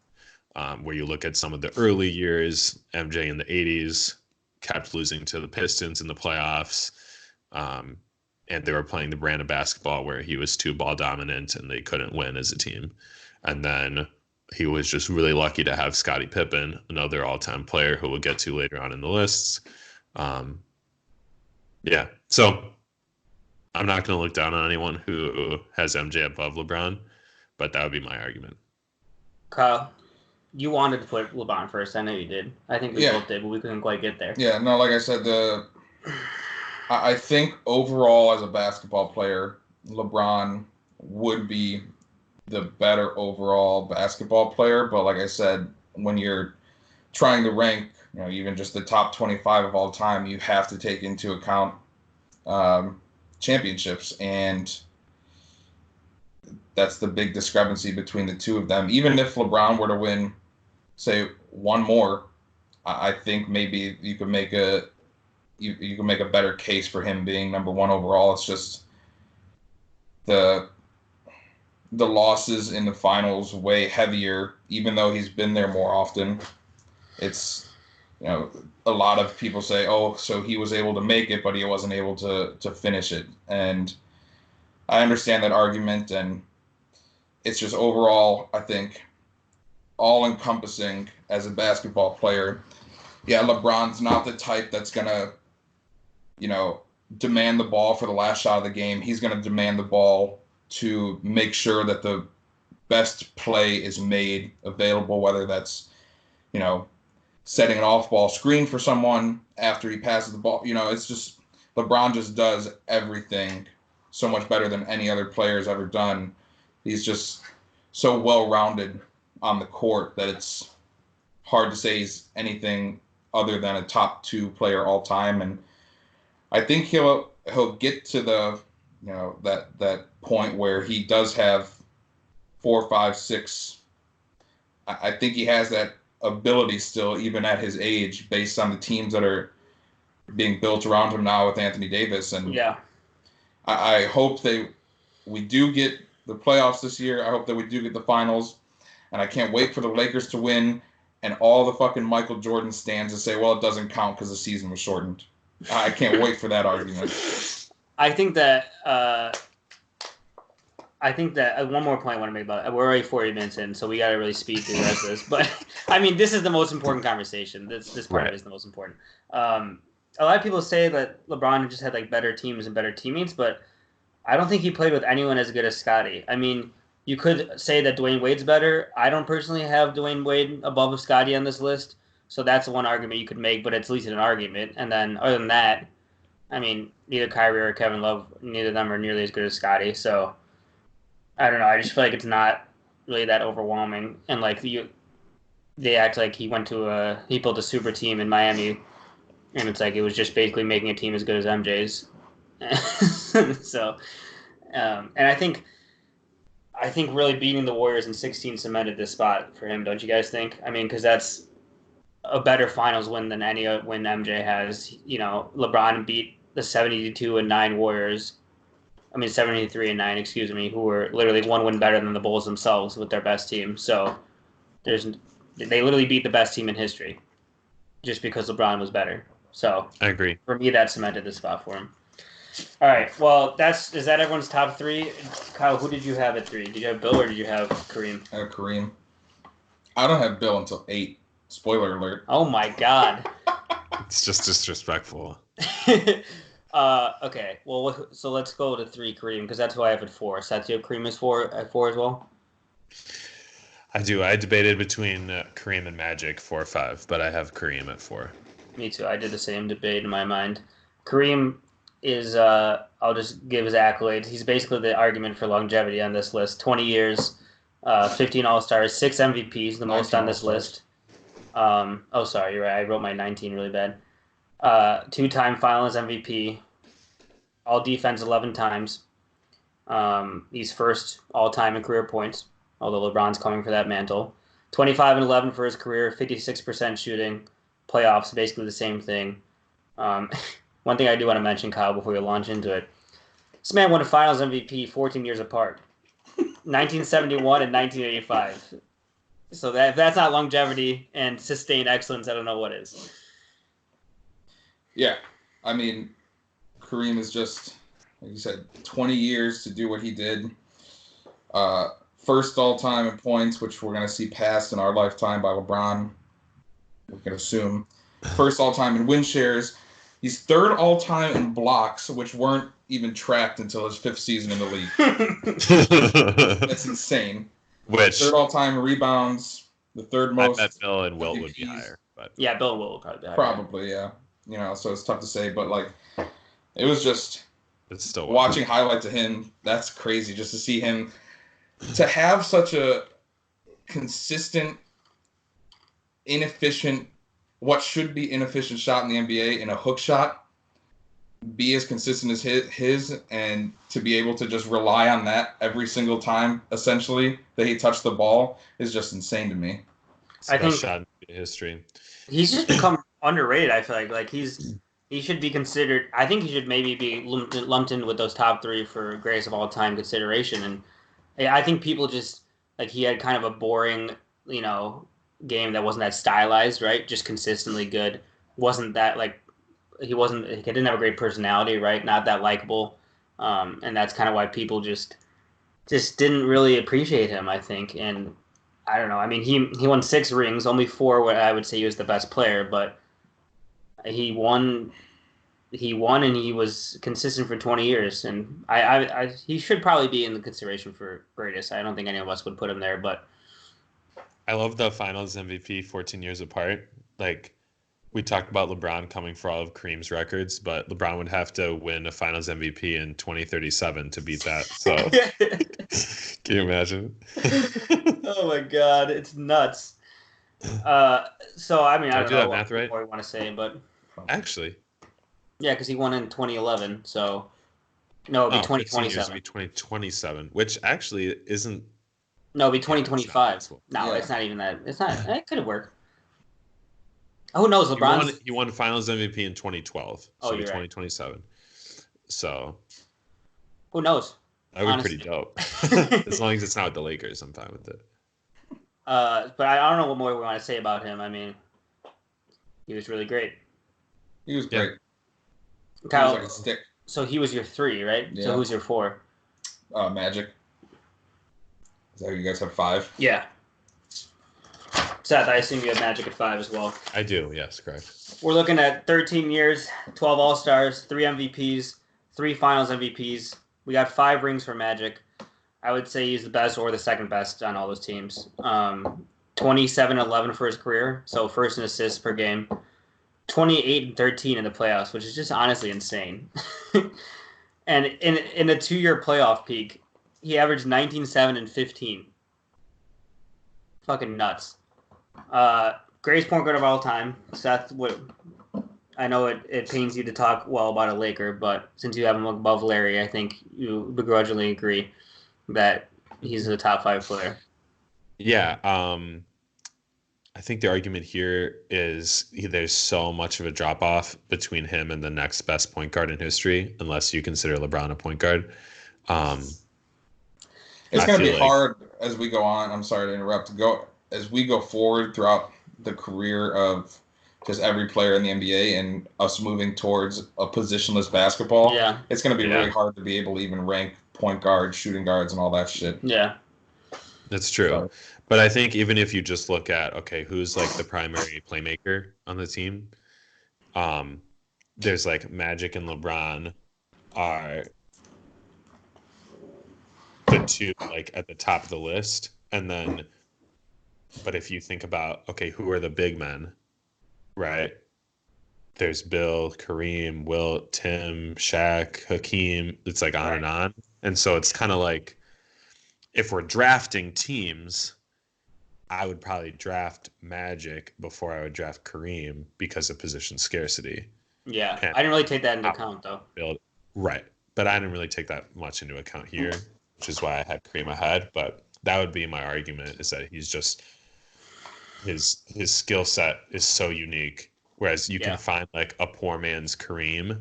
Speaker 2: Where you look at some of the early years, MJ in the 80s kept losing to the Pistons in the playoffs. And they were playing the brand of basketball where he was too ball dominant and they couldn't win as a team. And then he was just really lucky to have Scottie Pippen, another all-time player who we'll get to later on in the lists. Yeah, so I'm not going to look down on anyone who has MJ above LeBron, but that would be my argument.
Speaker 1: Kyle, you wanted to put LeBron first. I know you did. I think we both did, but we couldn't quite get there.
Speaker 3: Yeah, no, like I said, I think overall as a basketball player, LeBron would be the better overall basketball player. But like I said, when you're trying to rank, even just the top 25 of all time, you have to take into account championships. And that's the big discrepancy between the two of them. Even if LeBron were to win, say, one more, I think maybe you could make a better case for him being number 1 overall. It's just the losses in the finals way heavier, even though he's been there more often. It's, a lot of people say, oh, so he was able to make it, but he wasn't able to finish it. And I understand that argument, and it's just overall, I think, all-encompassing as a basketball player. Yeah, LeBron's not the type that's going to, demand the ball for the last shot of the game. He's going to demand the ball to make sure that the best play is made available, whether that's, setting an off-ball screen for someone after he passes the ball. It's just LeBron just does everything so much better than any other player has ever done. He's just so well-rounded on the court that it's hard to say he's anything other than a top 2 player all time. And I think he'll get to the that point where he does have 4, 5, 6. I think he has that ability still, even at his age, based on the teams that are being built around him now with Anthony Davis. And
Speaker 1: yeah,
Speaker 3: I hope we do get the playoffs this year. I hope that we do get the finals. And I can't wait for the Lakers to win and all the fucking Michael Jordan stands to say, well, it doesn't count because the season was shortened. I can't wait for that argument.
Speaker 1: I think that one more point I want to make about it. We're already 40 minutes in, so we got to really speed through the rest of this. But I mean, this is the most important conversation. This part of it is the most important. A lot of people say that LeBron just had like better teams and better teammates, but I don't think he played with anyone as good as Scottie. I mean, you could say that Dwayne Wade's better. I don't personally have Dwayne Wade above Scottie on this list, so that's one argument you could make, but it's at least an argument. And then other than that, I mean, neither Kyrie or Kevin Love, neither of them are nearly as good as Scottie. So I don't know. I just feel like it's not really that overwhelming. And like they act like he built a super team in Miami, and it's like it was just basically making a team as good as MJ's. So, and I think really beating the Warriors in 16 cemented this spot for him. Don't you guys think? I mean, because that's a better finals win than any win MJ has. You know, LeBron beat the 72-9 Warriors. I mean, 73-9, excuse me, who were literally one win better than the Bulls themselves with their best team. So they literally beat the best team in history just because LeBron was better. So
Speaker 2: I agree.
Speaker 1: For me, that cemented the spot for him. All right. Well, is that everyone's top three? Kyle, who did you have at 3? Did you have Bill or did you have Kareem?
Speaker 3: I have Kareem. I don't have Bill until 8. Spoiler alert.
Speaker 1: Oh my God.
Speaker 2: It's just disrespectful.
Speaker 1: Okay. Well, so let's go to 3, Kareem, because that's who I have at 4. Seth, do you have Kareem at 4 as well?
Speaker 2: I do. I debated between Kareem and Magic 4 or 5, but I have Kareem at 4.
Speaker 1: Me too. I did the same debate in my mind. Kareem is, I'll just give his accolades. He's basically the argument for longevity on this list. 20 years, 15 All-Stars, 6 MVPs, the most on this list. Sorry, you're right. I wrote my 19 really bad. 2-time Finals MVP, all defense 11 times. He's first all-time in career points, although LeBron's coming for that mantle. 25-11 for his career, 56% shooting. Playoffs, basically the same thing. One thing I do want to mention, Kyle, before we launch into it. This man won a Finals MVP 14 years apart. 1971 and 1985. So if that's not longevity and sustained excellence, I don't know what is.
Speaker 3: Yeah. I mean, Kareem is just, like you said, 20 years to do what he did. First all-time in points, which we're going to see passed in our lifetime by LeBron. We can assume. First all-time in win shares. He's third all-time in blocks, which weren't even tracked until his 5th season in the league. That's insane.
Speaker 2: Which
Speaker 3: third all-time in rebounds, the third most.
Speaker 2: I bet Bill and Wilt would be higher. But
Speaker 1: Yeah, Bill and Wilt would probably be higher.
Speaker 3: Probably, yeah. You know, so it's tough to say, but like, it was just
Speaker 2: it's still
Speaker 3: watching highlights of him. That's crazy, just to see him to have such a consistent, inefficient, what should be inefficient shot in the NBA in a hook shot, be as consistent as his, and to be able to just rely on that every single time, essentially, that he touched the ball is just insane to me.
Speaker 1: I think
Speaker 2: shot in history.
Speaker 1: He's just become underrated. I feel like he should be considered. I think he should maybe be lumped in with those top 3 for greatest of all time consideration. And I think people just like he had kind of a boring, game that wasn't that stylized, right? Just consistently good. Wasn't that like he didn't have a great personality, right? Not that likable. And that's kind of why people just didn't really appreciate him, I think. And I don't know. I mean, he won 6 rings, only 4 where I would say he was the best player, but he won and he was consistent for 20 years. And he should probably be in the consideration for greatest. I don't think any of us would put him there, but
Speaker 2: I love the Finals MVP 14 years apart. Like, we talked about LeBron coming for all of Kareem's records, but LeBron would have to win a Finals MVP in 2037 to beat that. So, can you imagine?
Speaker 1: Oh my God, it's nuts. So I mean, I don't know
Speaker 2: that math right?
Speaker 1: What you want to say, but
Speaker 2: Actually,
Speaker 1: yeah, because he won in 2011. So No, it'll be
Speaker 2: 15 years
Speaker 1: 2027.
Speaker 2: would be 2027, which actually isn't.
Speaker 1: No, it'll be
Speaker 2: Yeah, it's
Speaker 1: 2025.
Speaker 2: not possible.
Speaker 1: No,
Speaker 3: Yeah.
Speaker 1: it's not even that. It's not. It could work. Who knows? LeBron's.
Speaker 2: He won Finals MVP in 2012, so
Speaker 1: Oh,
Speaker 2: it'll be
Speaker 1: you're right.
Speaker 2: 2027. So
Speaker 1: Who knows?
Speaker 2: that would be
Speaker 1: Honestly.
Speaker 2: pretty dope. As long as it's not with the Lakers, I'm fine with it.
Speaker 1: But I don't know what more we want to say about him. I mean, he was really great.
Speaker 3: He was
Speaker 2: Yeah.
Speaker 3: great. He
Speaker 1: Kyle,
Speaker 3: was like a stick.
Speaker 1: so he was your 3, right?
Speaker 3: Yeah.
Speaker 1: So who's your 4?
Speaker 3: Magic. Is that who you guys have 5?
Speaker 1: Yeah. Seth, I assume you have Magic at 5 as well.
Speaker 2: I do, yes, correct.
Speaker 1: We're looking at 13 years, 12 All-Stars, 3 MVPs, 3 Finals MVPs. We got 5 rings for Magic. I would say he's the best or the second best on all those teams. 27-11 for his career, so first in assists per game. 28-13 in the playoffs, which is just honestly insane. And in a 2-year playoff peak, he averaged 19, 7, and 15. Fucking nuts. Greatest point guard of all time. Seth, I know it pains you to talk well about a Laker, but since you have him above Larry, I think you begrudgingly agree that he's a top 5 player.
Speaker 2: Yeah, I think the argument here is there's so much of a drop off between him and the next best point guard in history, unless you consider LeBron a point guard.
Speaker 3: It's going to be hard as we go on. I'm sorry to interrupt. As we go forward throughout the career of just every player in the NBA and us moving towards a positionless basketball.
Speaker 1: Yeah.
Speaker 3: It's going to be really hard to be able to even rank point guards, shooting guards, and all that shit.
Speaker 1: Yeah.
Speaker 2: That's true.
Speaker 3: So,
Speaker 2: but I think even if you just look at, okay, who's like the primary playmaker on the team, there's like Magic and LeBron are the 2 like at the top of the list. And then, but if you think about, okay, who are the big men, right? There's Bill, Kareem, Wilt, Tim, Shaq, Hakeem. It's like on and on. And so it's kind of like, if we're drafting teams, I would probably draft Magic before I would draft Kareem because of position scarcity.
Speaker 1: Yeah.
Speaker 2: And
Speaker 1: I didn't really take that into account, though.
Speaker 2: Right. But I didn't really take that much into account here, which is why I had Kareem ahead. But that would be my argument, is that he's just, his skill set is so unique. Whereas you can find like a poor man's Kareem,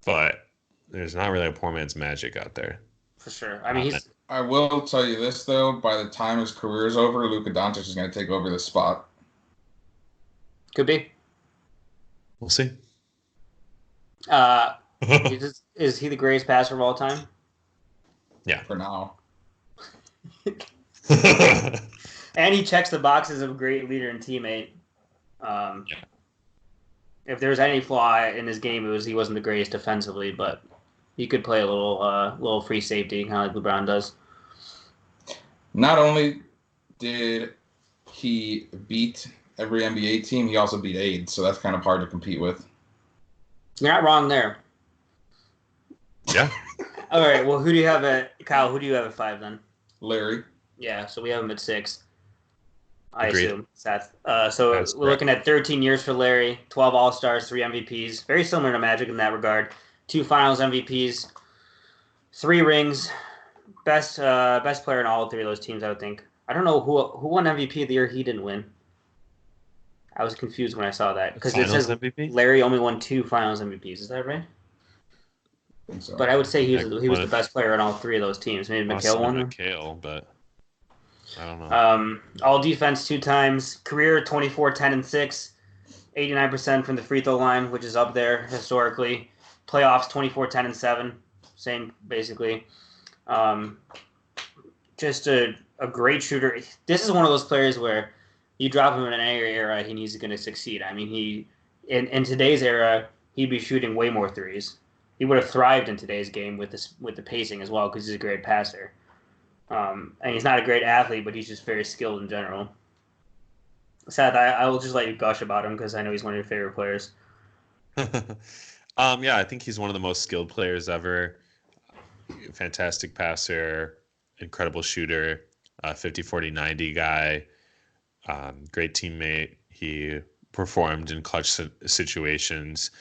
Speaker 2: but there's not really a poor man's Magic out there.
Speaker 1: For sure. I mean,
Speaker 3: I will tell you this, though. By the time his career is over, Luka Doncic is going to take over this spot.
Speaker 1: Could be.
Speaker 2: We'll see.
Speaker 1: Is he the greatest passer of all time?
Speaker 2: Yeah.
Speaker 3: For now.
Speaker 1: And he checks the boxes of a great leader and teammate. If there was any flaw in his game, it was he wasn't the greatest defensively, but he could play a little free safety, kind of like LeBron does.
Speaker 3: Not only did he beat every NBA team, he also beat AIDS, so that's kind of hard to compete with.
Speaker 1: You're not wrong there.
Speaker 2: Yeah.
Speaker 1: All right. Well, who do you have at Kyle? Who do you have at 5 then?
Speaker 3: Larry.
Speaker 1: Yeah. So we have him at 6. I
Speaker 2: Agreed.
Speaker 1: assume, Seth. So
Speaker 2: That's
Speaker 1: we're looking at 13 years for Larry, 12 All-Stars, 3 MVPs. Very similar to Magic in that regard. 2 Finals MVPs, 3 rings. Best player in all 3 of those teams, I would think. I don't know who won MVP of the year he didn't win. I was confused when I saw that because it says
Speaker 2: MVP?
Speaker 1: Larry only won 2 Finals MVPs. Is that right?
Speaker 3: I think so.
Speaker 1: But I would say he was the best player in all 3 of those teams. Maybe McHale won them.
Speaker 2: McHale, but I don't know.
Speaker 1: All defense 2 times. Career 24, 10, and 6. 89% from the free throw line, which is up there historically. Playoffs 24, 10, and 7. Same basically. Just a great shooter. This is one of those players where you drop him in any era, he's going to succeed. I mean, in today's era, he'd be shooting way more threes. He would have thrived in today's game with the pacing as well because he's a great passer. And he's not a great athlete, but he's just very skilled in general. Seth, I will just let you gush about him because I know he's one of your favorite players.
Speaker 2: Yeah, I think he's one of the most skilled players ever. Fantastic passer, incredible shooter, 50, 40, 90 guy, great teammate. He performed in clutch situations,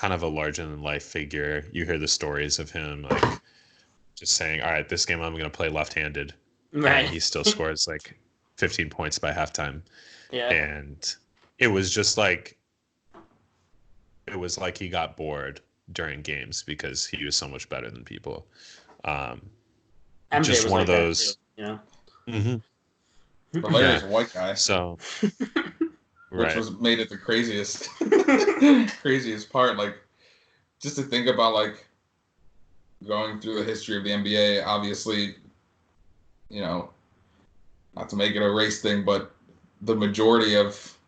Speaker 2: kind of a larger than life figure. You hear the stories of him like just saying, "All right, this game I'm going to play left-handed,"
Speaker 1: Right.
Speaker 2: and he still scores like 15 points by halftime.
Speaker 1: Yeah.
Speaker 2: And it was just like he got bored during games because he was so much better than people.
Speaker 1: MJ
Speaker 2: Just
Speaker 1: was
Speaker 2: one
Speaker 1: like
Speaker 2: of those.
Speaker 1: that too, you know.
Speaker 2: Mm-hmm.
Speaker 3: But Larry's a white guy,
Speaker 2: So,
Speaker 3: which was made it the craziest, craziest part. Like, just to think about like going through the history of the NBA. Obviously, you know, not to make it a race thing, but the majority of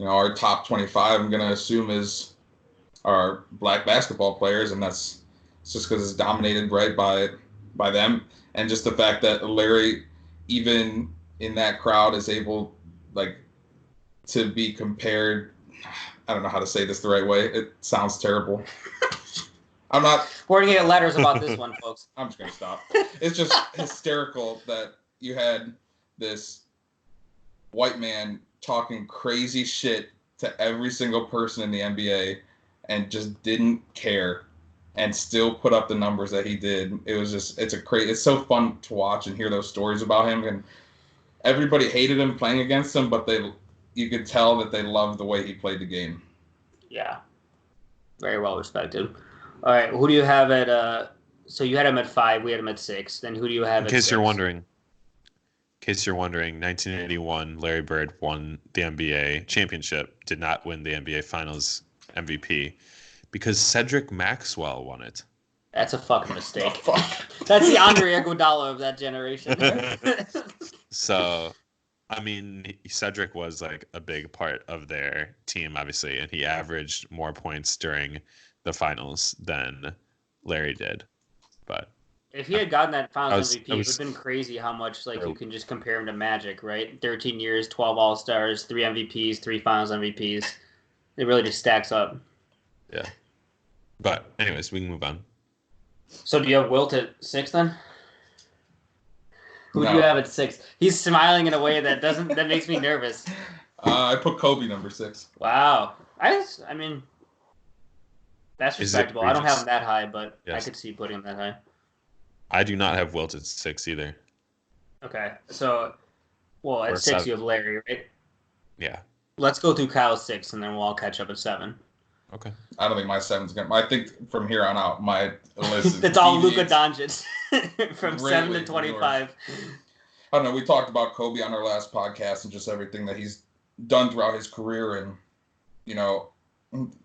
Speaker 3: our top 25, I'm gonna assume, is are black basketball players, and it's just because it's dominated right by them, and just the fact that Larry, even in that crowd, is able like to be compared. I don't know how to say this the right way. It sounds terrible. I'm not.
Speaker 1: We're gonna get letters about this one, folks.
Speaker 3: I'm just gonna stop. It's just hysterical that you had this white man talking crazy shit to every single person in the NBA and just didn't care and still put up the numbers that he did. It was just, it's so fun to watch and hear those stories about him. And everybody hated him playing against him, but you could tell that they loved the way he played the game.
Speaker 1: Yeah. Very well respected. All right. Who do you have at, so you had him at 5, we had him at 6. Then who do you have at 6?
Speaker 2: In case you're wondering, 1981, Larry Bird won the NBA championship, did not win the NBA Finals MVP because Cedric Maxwell won it.
Speaker 1: That's a fucking mistake. That's the Andre Iguodala of that generation.
Speaker 2: So, I mean, Cedric was like a big part of their team, obviously, and he averaged more points during the finals than Larry did. But
Speaker 1: if he had gotten that Finals MVP, it would
Speaker 2: was-
Speaker 1: have been crazy how much you can just compare him to Magic, right? 13 years, 12 All-Stars, 3 MVPs, 3 Finals MVPs. It really just stacks up.
Speaker 2: Yeah. But anyways, we can move on.
Speaker 1: So do you have Wilt at 6 then? Who do
Speaker 3: No.
Speaker 1: you have at 6? He's smiling in a way that makes me nervous.
Speaker 3: I put Kobe number 6.
Speaker 1: Wow. I mean, that's
Speaker 2: Is it
Speaker 1: respectable. I don't have
Speaker 2: egregious?
Speaker 1: him that high, but
Speaker 2: Yes.
Speaker 1: I could see putting him that high.
Speaker 2: I do not have Wilt at 6 either.
Speaker 1: Okay. So, well, at
Speaker 2: Or
Speaker 1: 6
Speaker 2: 7.
Speaker 1: you have Larry, right?
Speaker 2: Yeah.
Speaker 1: Let's go through Kyle's 6, and then we'll all catch up at 7.
Speaker 2: Okay.
Speaker 3: I don't think my 7's gonna. I think from here on out, my list is
Speaker 1: It's all Luka
Speaker 3: deviates
Speaker 1: Doncic from 7 to
Speaker 3: greatly
Speaker 1: 25.
Speaker 3: I don't know. We talked about Kobe on our last podcast and just everything that he's done throughout his career. And,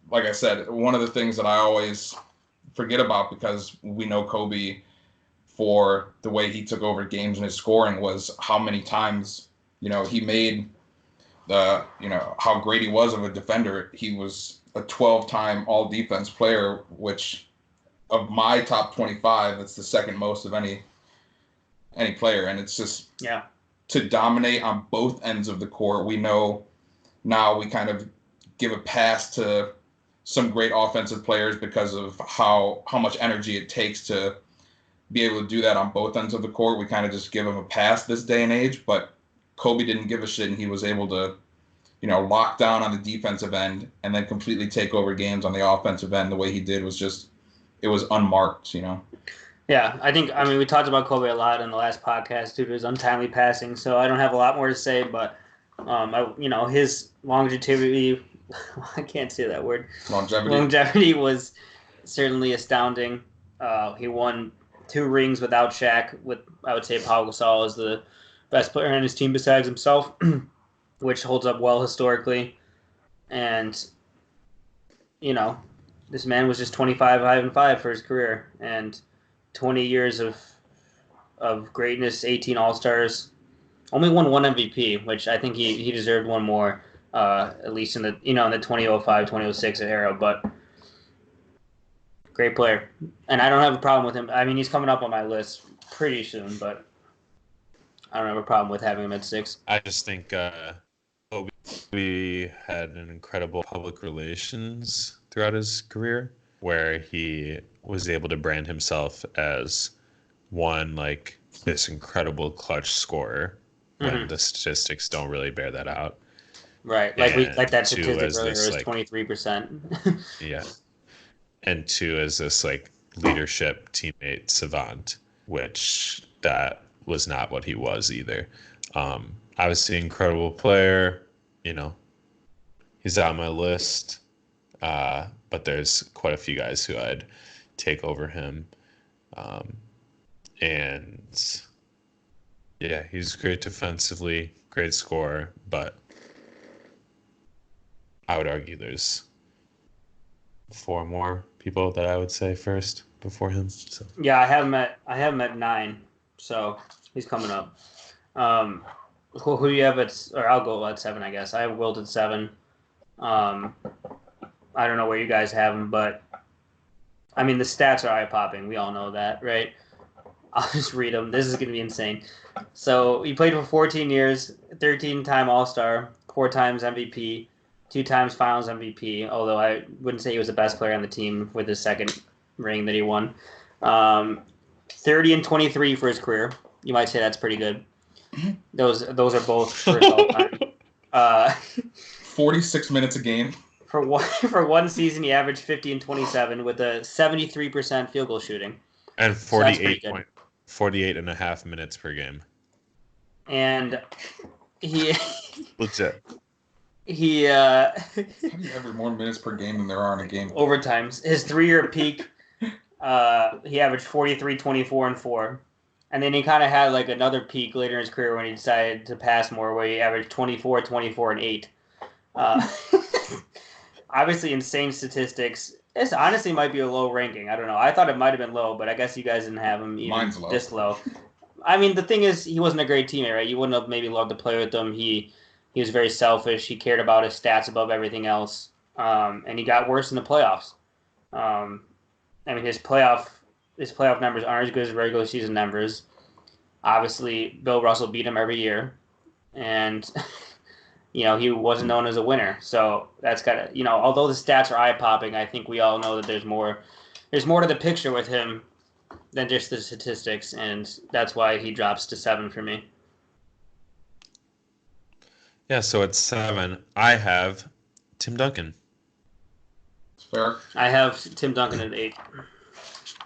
Speaker 3: like I said, one of the things that I always forget about, because we know Kobe for the way he took over games and his scoring, was how many times, he made how great he was of a defender. He was a 12-time all-defense player, which of my top 25, that's the second most of any player. And it's just to dominate on both ends of the court. We know now we kind of give a pass to some great offensive players because of how much energy it takes to be able to do that on both ends of the court. We kind of just give him a pass this day and age, but Kobe didn't give a shit, and he was able to lock down on the defensive end and then completely take over games on the offensive end. The way he did was just, it was unmarked,
Speaker 1: Yeah, I mean, we talked about Kobe a lot in the last podcast due to his untimely passing, so I don't have a lot more to say, but, his longevity, I can't say that word. Longevity was certainly astounding. He won 2 rings without Shaq, with, I would say, Pau Gasol is the best player on his team besides himself, which holds up well historically. And, this man was just 25-5 for his career, and 20 years of greatness, 18 All-Stars. Only won 1 MVP, which I think he deserved one more, at least in the in the 2005, 2006 era. But great player, and I don't have a problem with him. I mean, he's coming up on my list pretty soon, but I don't have a problem with having him at 6.
Speaker 2: I just think Kobe had an incredible public relations throughout his career, where he was able to brand himself as one, like, this incredible clutch scorer when the statistics don't really bear that out.
Speaker 1: Right, like that statistic earlier was 23%.
Speaker 2: Yeah. and 2 as this like leadership teammate savant, which that was not what he was either. Obviously, incredible player. You know, he's on my list, but there's quite a few guys who I'd take over him. And yeah, he's great defensively, great scorer, but I would argue there's 4 more people that I would say first before him. So.
Speaker 1: Yeah, I have him at 9, so he's coming up. Who do you have at? Or I'll go at 7, I guess. I have Wilt at 7. I don't know where you guys have him, but I mean the stats are eye popping. We all know that, right? I'll just read them. This is going to be insane. So he played for 14 years, 13-time All-Star, 4 times MVP, 2 times Finals MVP. Although I wouldn't say he was the best player on the team with his second ring that he won. 30 and 23 for his career. You might say that's pretty good. Those are both first all time.
Speaker 3: 46 minutes a game.
Speaker 1: For one season, he averaged 50 and 27 with a 73% field goal shooting.
Speaker 2: And 48 and a half minutes per game.
Speaker 1: And he
Speaker 2: legit.
Speaker 1: He
Speaker 3: How do you average more minutes per game than there are in a game?
Speaker 1: Overtimes. His 3-year peak, he averaged 43, 24, and 4. And then he kind of had like another peak later in his career when he decided to pass more, where he averaged 24, 24, and 8. Obviously, insane statistics. This honestly might be a low ranking. I don't know. I thought it might have been low, but I guess you guys didn't have him even this low. I mean, the thing is, he wasn't a great teammate, right? You wouldn't have maybe loved to play with him. He was very selfish. He cared about his stats above everything else. And he got worse in the playoffs. I mean, his playoff numbers aren't as good as regular season numbers. Obviously, Bill Russell beat him every year. And, he wasn't known as a winner. So that's got to, although the stats are eye-popping, I think we all know that there's more to the picture with him than just the statistics. And that's why he drops to 7 for me.
Speaker 2: Yeah, so at 7, I have Tim Duncan.
Speaker 3: Fair.
Speaker 1: I have Tim Duncan at 8.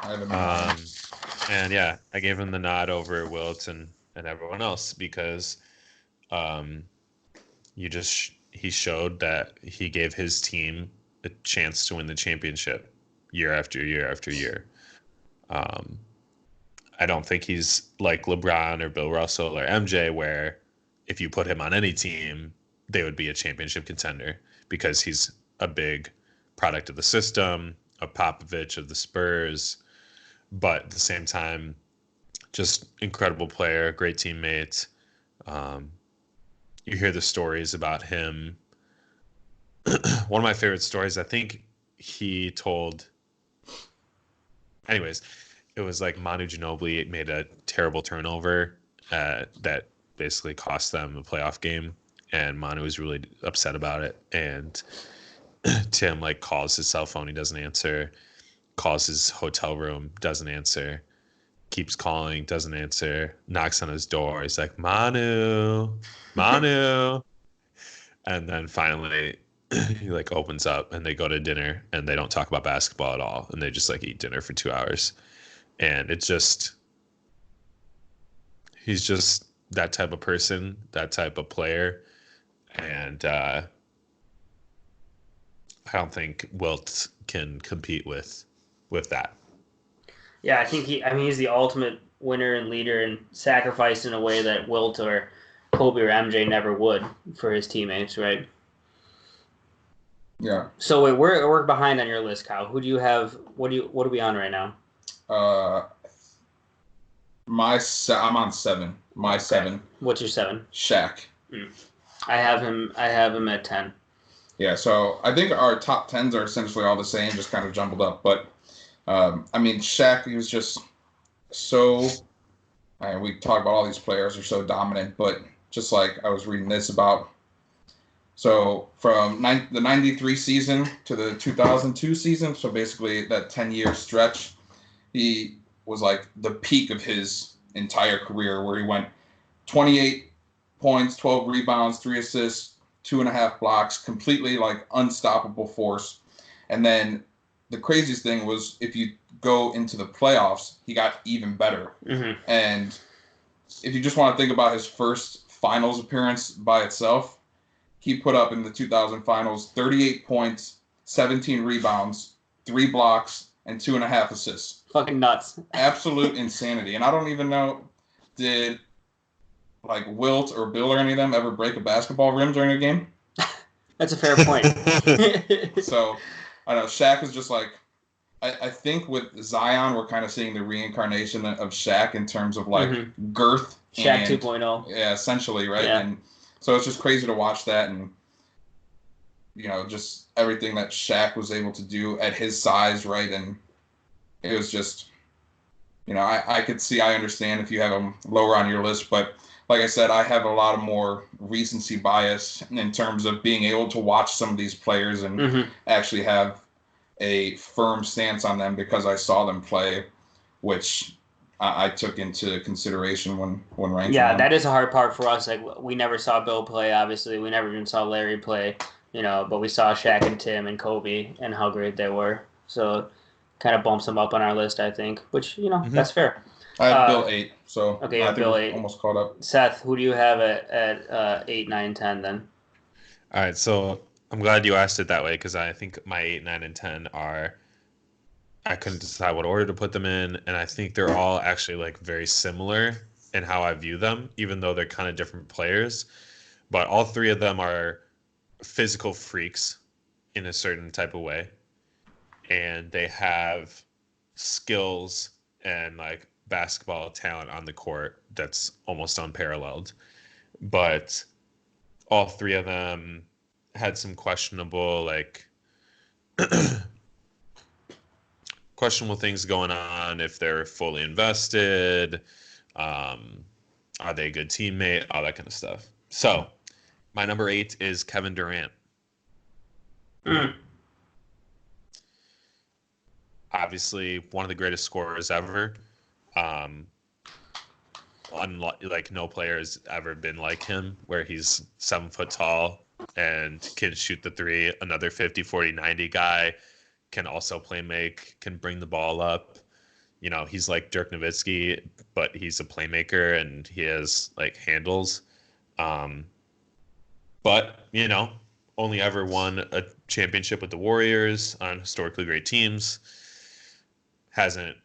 Speaker 3: I have him at 9.
Speaker 2: And yeah, I gave him the nod over Wilt and everyone else because he showed that he gave his team a chance to win the championship year after year after year. I don't think he's like LeBron or Bill Russell or MJ, where if you put him on any team, they would be a championship contender because he's a big product of the system, a Popovich of the Spurs, but at the same time, just incredible player, great teammate. You hear the stories about him. One of my favorite stories, I think he told. Anyways, it was like Manu Ginobili made a terrible turnover that basically cost them a playoff game, and Manu was really upset about it. And Tim calls his cell phone, he doesn't answer. Calls his hotel room, doesn't answer. Keeps calling, doesn't answer. Knocks on his door. He's like, Manu. And then finally, he opens up, and they go to dinner, and they don't talk about basketball at all, and they just eat dinner for 2 hours. And it's just, he's just that type of person, that type of player, and I don't think Wilt can compete with that.
Speaker 1: Yeah, I think he's the ultimate winner and leader and sacrifice in a way that Wilt or Kobe or MJ never would for his teammates, right?
Speaker 3: Yeah.
Speaker 1: So wait, we're behind on your list, Kyle. Who do you have? What are we on right now?
Speaker 3: I'm on 7. My
Speaker 1: Okay.
Speaker 3: 7.
Speaker 1: What's your 7?
Speaker 3: Shaq.
Speaker 1: I have him at 10.
Speaker 3: Yeah, so I think our top 10s are essentially all the same, just kind of jumbled up. But, Shaq, he was just so... we talk about all these players are so dominant, but just I was reading this about... So from the 93 season to the 2002 season, so basically that 10-year stretch, he was the peak of his entire career, where he went 28 points, 12 rebounds, 3 assists, 2.5 blocks, completely unstoppable force. And then the craziest thing was if you go into the playoffs, he got even better.
Speaker 1: Mm-hmm.
Speaker 3: And if you just want to think about his first finals appearance by itself, he put up in the 2000 finals 38 points, 17 rebounds, 3 blocks, and 2.5 assists.
Speaker 1: Fucking nuts.
Speaker 3: Absolute insanity. And I don't even know, did like Wilt or Bill or any of them ever break a basketball rim during a game?
Speaker 1: That's a fair point.
Speaker 3: So, I don't know. Shaq is just like, I think with Zion, we're kind of seeing the reincarnation of Shaq in terms of like girth.
Speaker 1: Shaq 2.0.
Speaker 3: Yeah, essentially, right?
Speaker 1: Yeah.
Speaker 3: And so it's just crazy to watch that, and just everything that Shaq was able to do at his size, right? And it was just, I could see, I understand if you have him lower on your list, but like I said, I have a lot of more recency bias in terms of being able to watch some of these players and actually have a firm stance on them because I saw them play, which I took into consideration when ranking them.
Speaker 1: That is a hard part for us. Like, we never saw Bill play, obviously. We never even saw Larry play, but we saw Shaq and Tim and Kobe and how great they were. So kind of bumps them up on our list, I think, which, that's fair.
Speaker 3: I had Bill 8, so
Speaker 1: okay,
Speaker 3: I think
Speaker 1: Bill
Speaker 3: we're
Speaker 1: 8.
Speaker 3: almost caught up.
Speaker 1: Seth, who do you have at 8, 9, 10 then?
Speaker 2: All right, so I'm glad you asked it that way because I think my 8, 9, and 10 are, I couldn't decide what order to put them in, and I think they're all actually like very similar in how I view them, even though they're kind of different players. But all three of them are physical freaks in a certain type of way, and they have skills and like basketball talent on the court that's almost unparalleled. But all three of them had some questionable things going on, if they're fully invested, are they a good teammate, all that kind of stuff. So my number 8 is Kevin Durant. Obviously one of the greatest scorers ever. Like no player has ever been like him, where he's 7 foot tall and can shoot the three. Another 50, 40, 90 guy can also play make, can bring the ball up. He's like Dirk Nowitzki, but he's a playmaker and he has like handles. But, only ever won a championship with the Warriors on historically great teams. Hasn't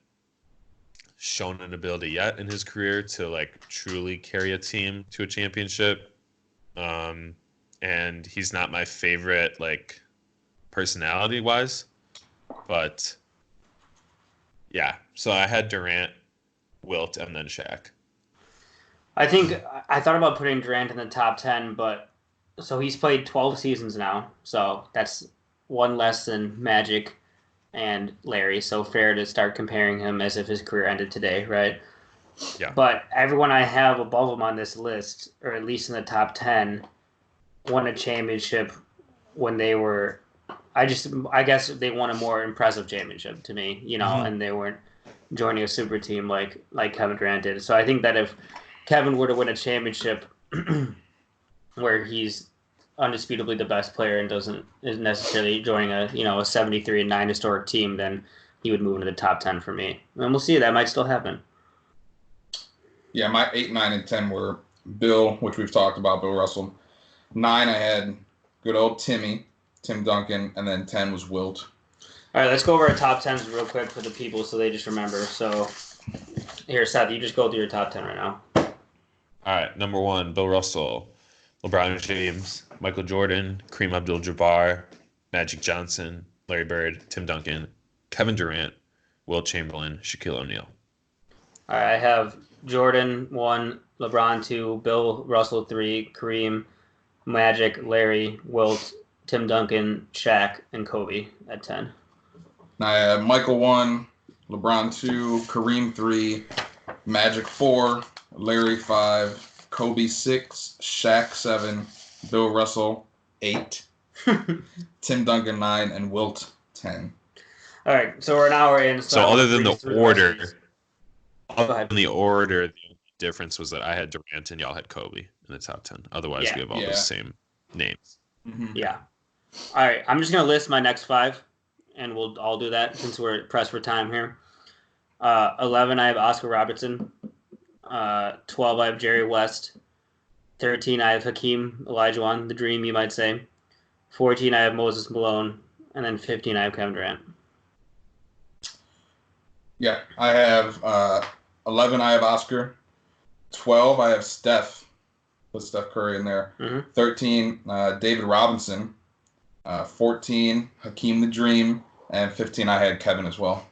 Speaker 2: shown an ability yet in his career to like truly carry a team to a championship. And he's not my favorite, like, personality wise, but yeah. So I had Durant, Wilt, and then Shaq.
Speaker 1: I think I thought about putting Durant in the top 10, but so he's played 12 seasons now. So that's one less than Magic and Larry. So fair to start comparing him as if his career ended today, right?
Speaker 2: Yeah.
Speaker 1: But everyone I have above him on this list, or at least in the top 10, won a championship when they were, I guess they won a more impressive championship to me, and they weren't joining a super team like Kevin Durant did. So I think that if Kevin were to win a championship where he's undisputably the best player and isn't necessarily joining a 73-9 historic team, then he would move into the top 10 for me. And we'll see. That might still happen.
Speaker 3: Yeah, my 8, 9, and 10 were Bill, which we've talked about, Bill Russell. 9, I had good old Tim Duncan, and then 10 was Wilt.
Speaker 1: All right, let's go over our top 10s real quick for the people so they just remember. So here, Seth, you just go through your top 10 right now.
Speaker 2: All right, number 1, Bill Russell, LeBron James, Michael Jordan, Kareem Abdul-Jabbar, Magic Johnson, Larry Bird, Tim Duncan, Kevin Durant, Wilt Chamberlain, Shaquille O'Neal.
Speaker 1: All right, I have Jordan 1, LeBron 2, Bill Russell 3, Kareem, Magic, Larry, Wilt, Tim Duncan, Shaq, and Kobe at 10.
Speaker 3: I have Michael 1, LeBron 2, Kareem 3, Magic 4, Larry 5, Kobe 6, Shaq 7, Bill Russell 8, Tim Duncan 9, and Wilt 10.
Speaker 1: All right, so we're an hour in.
Speaker 2: So other than the order, the difference was that I had Durant and y'all had Kobe in the top 10. Otherwise, we have all the same names.
Speaker 3: Mm-hmm.
Speaker 1: Yeah. All right, I'm just going to list my next 5, and we'll all do that since we're pressed for time here. 11, I have Oscar Robertson. 12, I have Jerry West. 13, I have Hakeem Olajuwon, the dream, you might say. 14, I have Moses Malone. And then 15, I have Kevin Durant.
Speaker 3: Yeah, I have 11, I have Oscar. 12, I have Steph. Put Steph Curry in there.
Speaker 1: Mm-hmm.
Speaker 3: 13, David Robinson. 14, Hakeem the Dream. And 15, I had Kevin as well.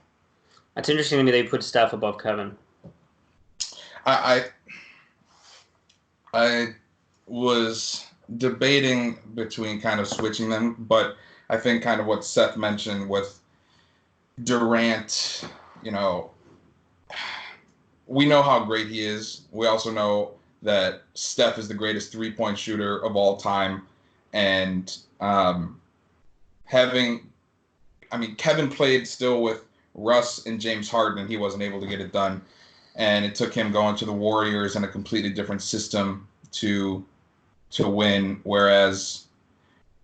Speaker 1: That's interesting to me they put Steph above Kevin.
Speaker 3: I was debating between kind of switching them, but I think kind of what Seth mentioned with Durant, you know, we know how great he is. We also know that Steph is the greatest three-point shooter of all time. And Kevin played still with Russ and James Harden, and he wasn't able to get it done. And it took him going to the Warriors in a completely different system to win. Whereas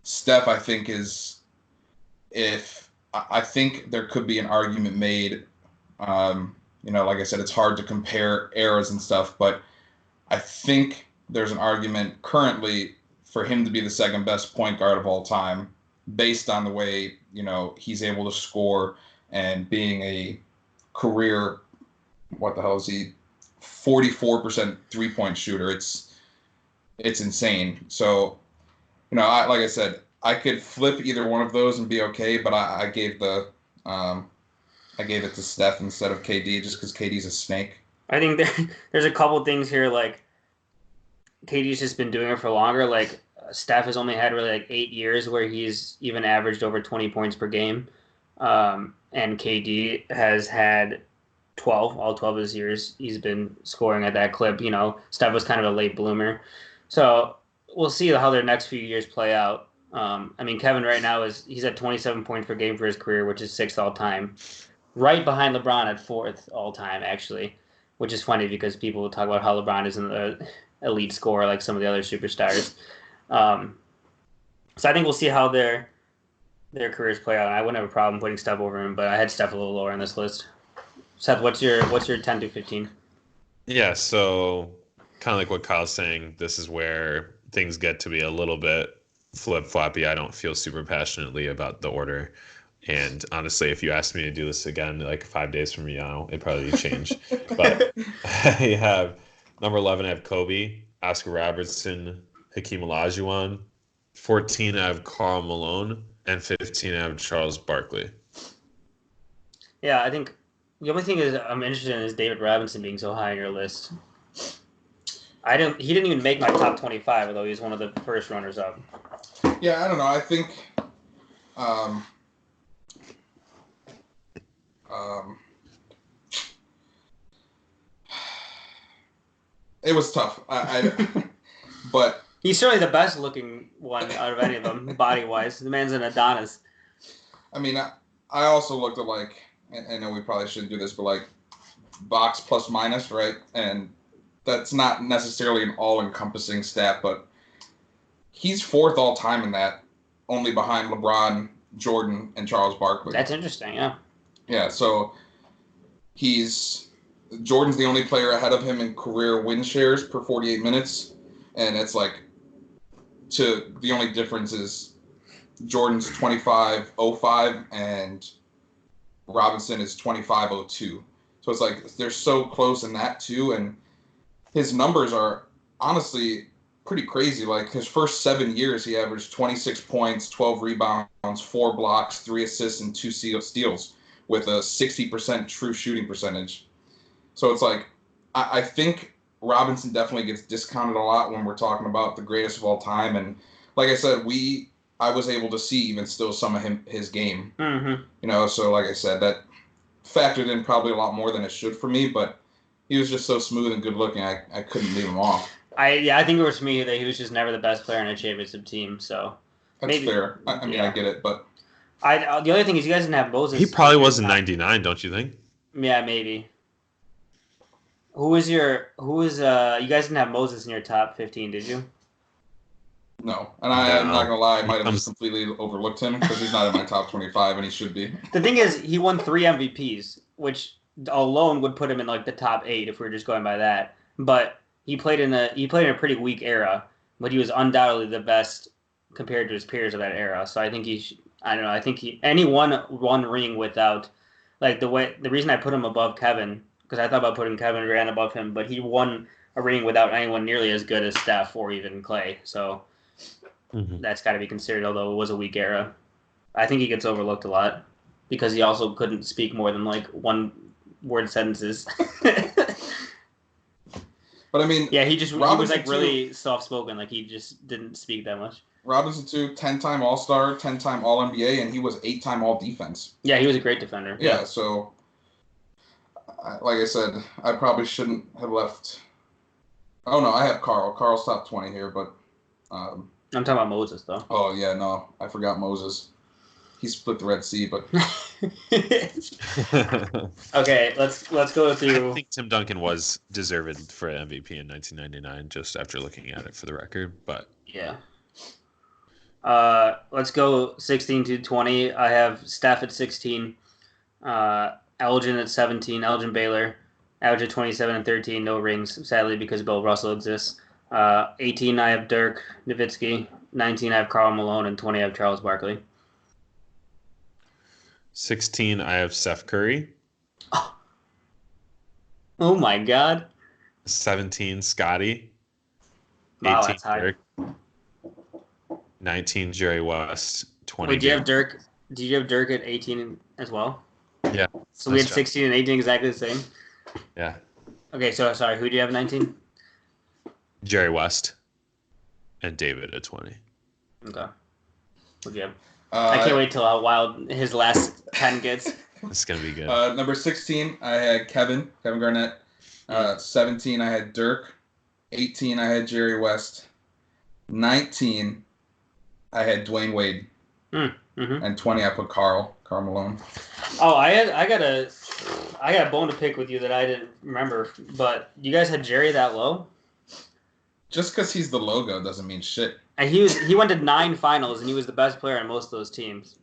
Speaker 3: Steph, I think, I think there could be an argument made. Like I said, it's hard to compare eras and stuff, but I think there's an argument currently for him to be the second best point guard of all time, based on the way, he's able to score and being a career, what the hell is he, 44% three-point shooter. It's insane. So, like I said, I could flip either one of those and be okay, but I gave it to Steph instead of KD just because KD's a snake.
Speaker 1: I think there's a couple things here, like KD's just been doing it for longer. Like Steph has only had really like 8 years where he's even averaged over 20 points per game. And KD has had 12, all 12 of his years. He's been scoring at that clip. Steph was kind of a late bloomer. So we'll see how their next few years play out. Kevin right now he's at 27 points per game for his career, which is 6th all time. Right behind LeBron at 4th all time, actually, which is funny because people will talk about how LeBron isn't the elite scorer like some of the other superstars. So I think we'll see how their careers play out. I wouldn't have a problem putting Steph over him, but I had Steph a little lower on this list. Seth, what's your 10 to 15?
Speaker 2: Yeah, so kind of like what Kyle's saying, this is where things get to be a little bit flip-floppy. I don't feel super passionately about the order. And honestly, if you asked me to do this again, like 5 days from now, it'd probably change. But I have number 11, I have Kobe, Oscar Robertson, Hakeem Olajuwon. 14, I have Karl Malone. And 15, I have Charles Barkley.
Speaker 1: Yeah, I think the only thing I'm interested in is David Robinson being so high on your list. He didn't even make my top 25, although he was one of the first runners up.
Speaker 3: Yeah, I don't know. I think it was tough. But
Speaker 1: he's certainly the best looking one out of any of them, body wise. The man's an Adonis.
Speaker 3: I also looked at I know we probably shouldn't do this, but box plus minus, right? And that's not necessarily an all-encompassing stat, but he's 4th all time in that, only behind LeBron, Jordan, and Charles Barkley.
Speaker 1: That's interesting, yeah.
Speaker 3: Yeah, so Jordan's the only player ahead of him in career win shares per 48 minutes, and it's the only difference is Jordan's 25.05 and Robinson is 25.02. So it's they're so close in that too, and his numbers are honestly pretty crazy. His first 7 years, he averaged 26 points, 12 rebounds, 4 blocks, 3 assists, and 2 steals with a 60% true shooting percentage. So it's I think Robinson definitely gets discounted a lot when we're talking about the greatest of all time. And like I said, I was able to see even still some of his game.
Speaker 1: Mm-hmm.
Speaker 3: So like I said, that factored in probably a lot more than it should for me, but he was just so smooth and good looking, I couldn't leave him off.
Speaker 1: I think it was for me that he was just never the best player on a championship team. So
Speaker 3: that's fair. I get it, but
Speaker 1: the other thing is you guys didn't have Moses.
Speaker 2: He probably was in 99, don't you think?
Speaker 1: Yeah, maybe. You guys didn't have Moses in your top 15, did you?
Speaker 3: No, and I'm not gonna lie, I might have
Speaker 2: Comes-
Speaker 3: just completely overlooked him because he's not in my top 25, and he should be.
Speaker 1: The thing is, he won 3 MVPs, which alone would put him in like the top 8 if we were just going by that. But he played in a pretty weak era, but he was undoubtedly the best compared to his peers of that era. So I think I don't know. I think he won one ring without like the reason I put him above Kevin, because I thought about putting Kevin Durant above him, but he won a ring without anyone nearly as good as Steph or even Clay. So that's got to be considered, although it was a weak era. I think he gets overlooked a lot because he also couldn't speak more than like one word sentences.
Speaker 3: But I mean,
Speaker 1: yeah, he was
Speaker 3: Robinson,
Speaker 1: like really soft spoken, like he just didn't speak that much.
Speaker 3: Robinson too, 10-time All-Star, 10-time All-NBA, and he was 8-time All-Defense.
Speaker 1: Yeah, he was a great defender.
Speaker 3: Yeah, so like I said, I probably shouldn't have left. Oh no, I have Carl. Carl's top 20 here, but
Speaker 1: I'm talking about Moses though.
Speaker 3: oh yeah, no, I forgot Moses. He split the Red Sea, but
Speaker 1: okay, let's go through.
Speaker 2: I think Tim Duncan was deserved for MVP in 1999, just after looking at it for the record. But
Speaker 1: yeah, let's go 16 to 20. I have Steph at 16, Elgin at 17, Elgin Baylor, average at 27 and 13, no rings, sadly, because Bill Russell exists. 18, I have Dirk Nowitzki. 19, I have Karl Malone, and 20, I have Charles Barkley.
Speaker 2: 16, I have Steph Curry.
Speaker 1: Oh my God.
Speaker 2: 17, Scotty.
Speaker 1: Wow,
Speaker 2: 18,
Speaker 1: that's high.
Speaker 2: Dirk. 19, Jerry West. 20.
Speaker 1: Wait, did you have Dirk? Did you have Dirk at 18 as well?
Speaker 2: Yeah.
Speaker 1: So we had 16 and 18 exactly the same?
Speaker 2: Yeah.
Speaker 1: Okay, so sorry, who do you have 19?
Speaker 2: Jerry West. And David at 20.
Speaker 1: Okay. What do you have? I can't wait till how wild his last 10 gets.
Speaker 2: It's going to be good.
Speaker 3: Number 16, I had Kevin Garnett. 17, I had Dirk. 18, I had Jerry West. 19, I had Dwayne Wade.
Speaker 1: Mm-hmm.
Speaker 3: And 20, I put Karl Malone.
Speaker 1: Oh, I got a bone to pick with you that I didn't remember, but you guys had Jerry that low?
Speaker 3: Just because he's the logo doesn't mean shit.
Speaker 1: And he went to 9 finals, and he was the best player on most of those teams.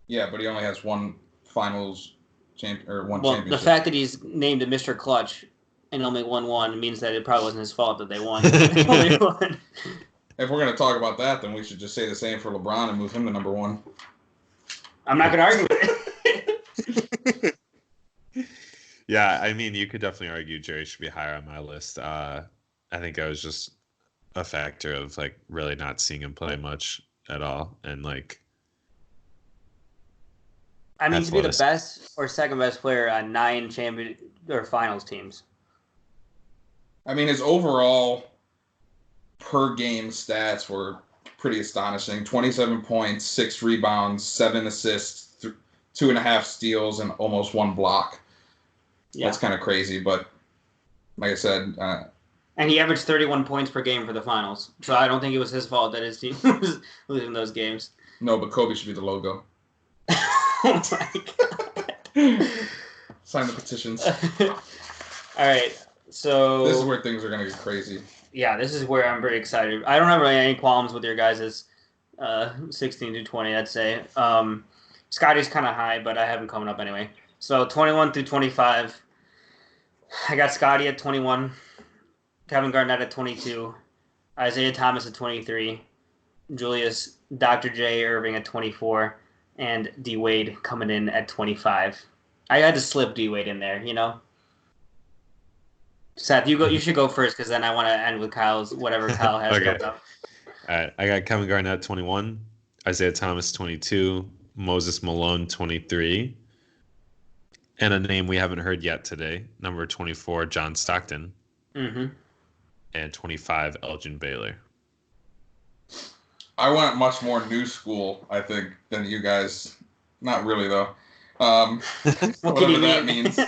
Speaker 3: Yeah, but he only has one finals championship.
Speaker 1: Well, the fact that he's named a Mr. Clutch and only won one means that it probably wasn't his fault that they won. Only one.
Speaker 3: If we're going to talk about that, then we should just say the same for LeBron and move him to number 1.
Speaker 1: I'm not going to argue with it.
Speaker 2: Yeah, I mean, you could definitely argue Jerry should be higher on my list. I think I was just a factor of like really not seeing him play much at all, and like.
Speaker 1: I mean, to be the best or second best player on 9 champion or finals teams.
Speaker 3: I mean, his overall per game stats were pretty astonishing. 27 points, 6 rebounds, 7 assists, 2.5 steals, and almost 1 block. Yeah. That's kind of crazy, but like I said...
Speaker 1: and he averaged 31 points per game for the finals. So I don't think it was his fault that his team was losing those games.
Speaker 3: No, but Kobe should be the logo.
Speaker 1: Oh my God.
Speaker 3: Sign the petitions.
Speaker 1: All right, so...
Speaker 3: This is where things are going to get crazy.
Speaker 1: Yeah, this is where I'm very excited. I don't have really any qualms with your guys' 16 to 20, I'd say. Scotty's kind of high, but I have him coming up anyway. So 21 through 25, I got Scotty at 21, Kevin Garnett at 22, Isaiah Thomas at 23, Julius Dr. J. Irving at 24, and D. Wade coming in at 25. I had to slip D. Wade in there, you know? Seth, you should go first because then I want to end with Kyle's whatever Kyle has
Speaker 2: Okay.
Speaker 1: built up.
Speaker 2: All right, I got Kevin Garnett 21, Isaiah Thomas 22, Moses Malone 23, and a name we haven't heard yet today, number 24, John Stockton, and 25, Elgin Baylor.
Speaker 3: I went much more new school, I think, than you guys. Not really, though. Whatever that means.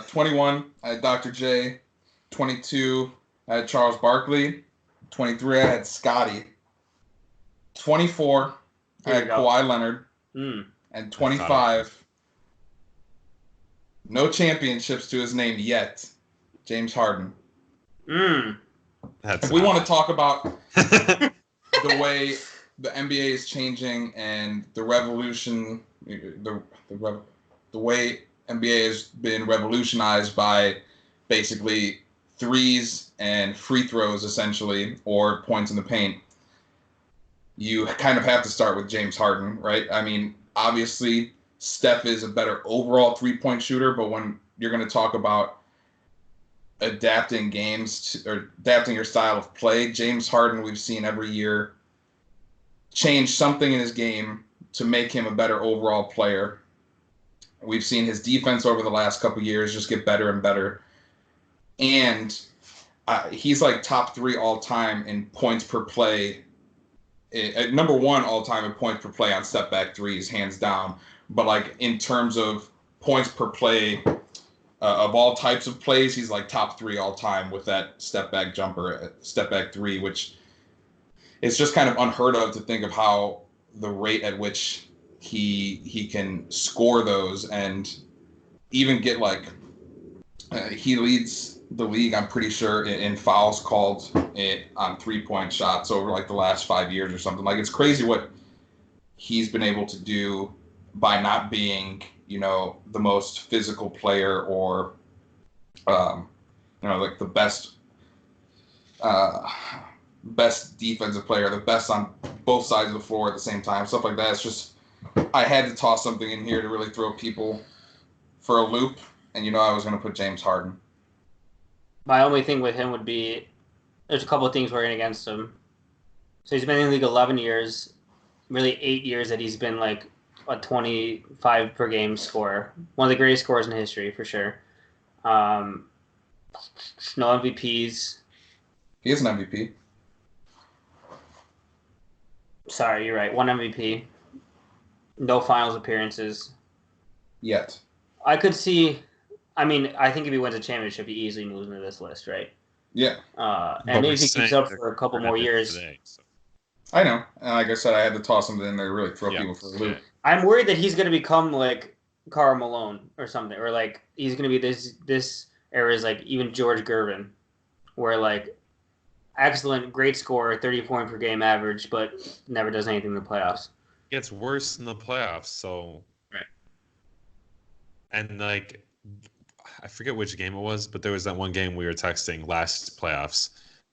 Speaker 3: 21, I had Dr. J. 22, I had Charles Barkley. 23, I had Scotty. 24, I had Kawhi Leonard. And 25, no championships to his name yet, James Harden. if we want to talk about the way the NBA is changing and the revolution, the way NBA has been revolutionized by basically threes and free throws, essentially, or points in the paint, you kind of have to start with James Harden, right? I mean, obviously, Steph is a better overall three-point shooter, but when you're going to talk about adapting games or adapting your style of play, James Harden, we've seen every year change something in his game to make him a better overall player. We've seen his defense over the last couple of years just get better and better. And he's like top 3 all time in points per play. Number 1 all time in points per play on step back threes, hands down. But like in terms of points per play of all types of plays, he's like top 3 all time with that step back jumper, step back three, which is just kind of unheard of to think of how the rate at which he can score those and even get like he leads the league, I'm pretty sure, in fouls called on 3-point shots over like the last 5 years or something. Like, it's crazy what he's been able to do by not being, you know, the most physical player or, you know, like the best defensive player, the best on both sides of the floor at the same time, stuff like that. It's just, I had to toss something in here to really throw people for a loop, and you know I was going to put James Harden.
Speaker 1: My only thing with him would be there's a couple of things working against him. So he's been in the league 11 years, really 8 years that he's been like a 25 per game scorer. One of the greatest scorers in history, for sure. No MVPs.
Speaker 3: He is an MVP.
Speaker 1: Sorry, you're right. 1 MVP. No finals appearances.
Speaker 3: Yet.
Speaker 1: I could see... I mean, I think if he wins a championship, he easily moves into this list, right?
Speaker 3: Yeah.
Speaker 1: And maybe if he keeps up for a couple more years.
Speaker 2: Today, so.
Speaker 3: I know. And like I said, I had to toss something in there to really throw people for a loop.
Speaker 2: Yeah.
Speaker 1: I'm worried that he's going to become like Karl Malone or something. Or like he's going to be this era's like even George Gervin, where like excellent, great scorer, 30 point per game average, but never does anything in the playoffs.
Speaker 2: It gets worse in the playoffs, so...
Speaker 1: Right.
Speaker 2: And like... I forget which game it was, but there was that one game we were texting last playoffs,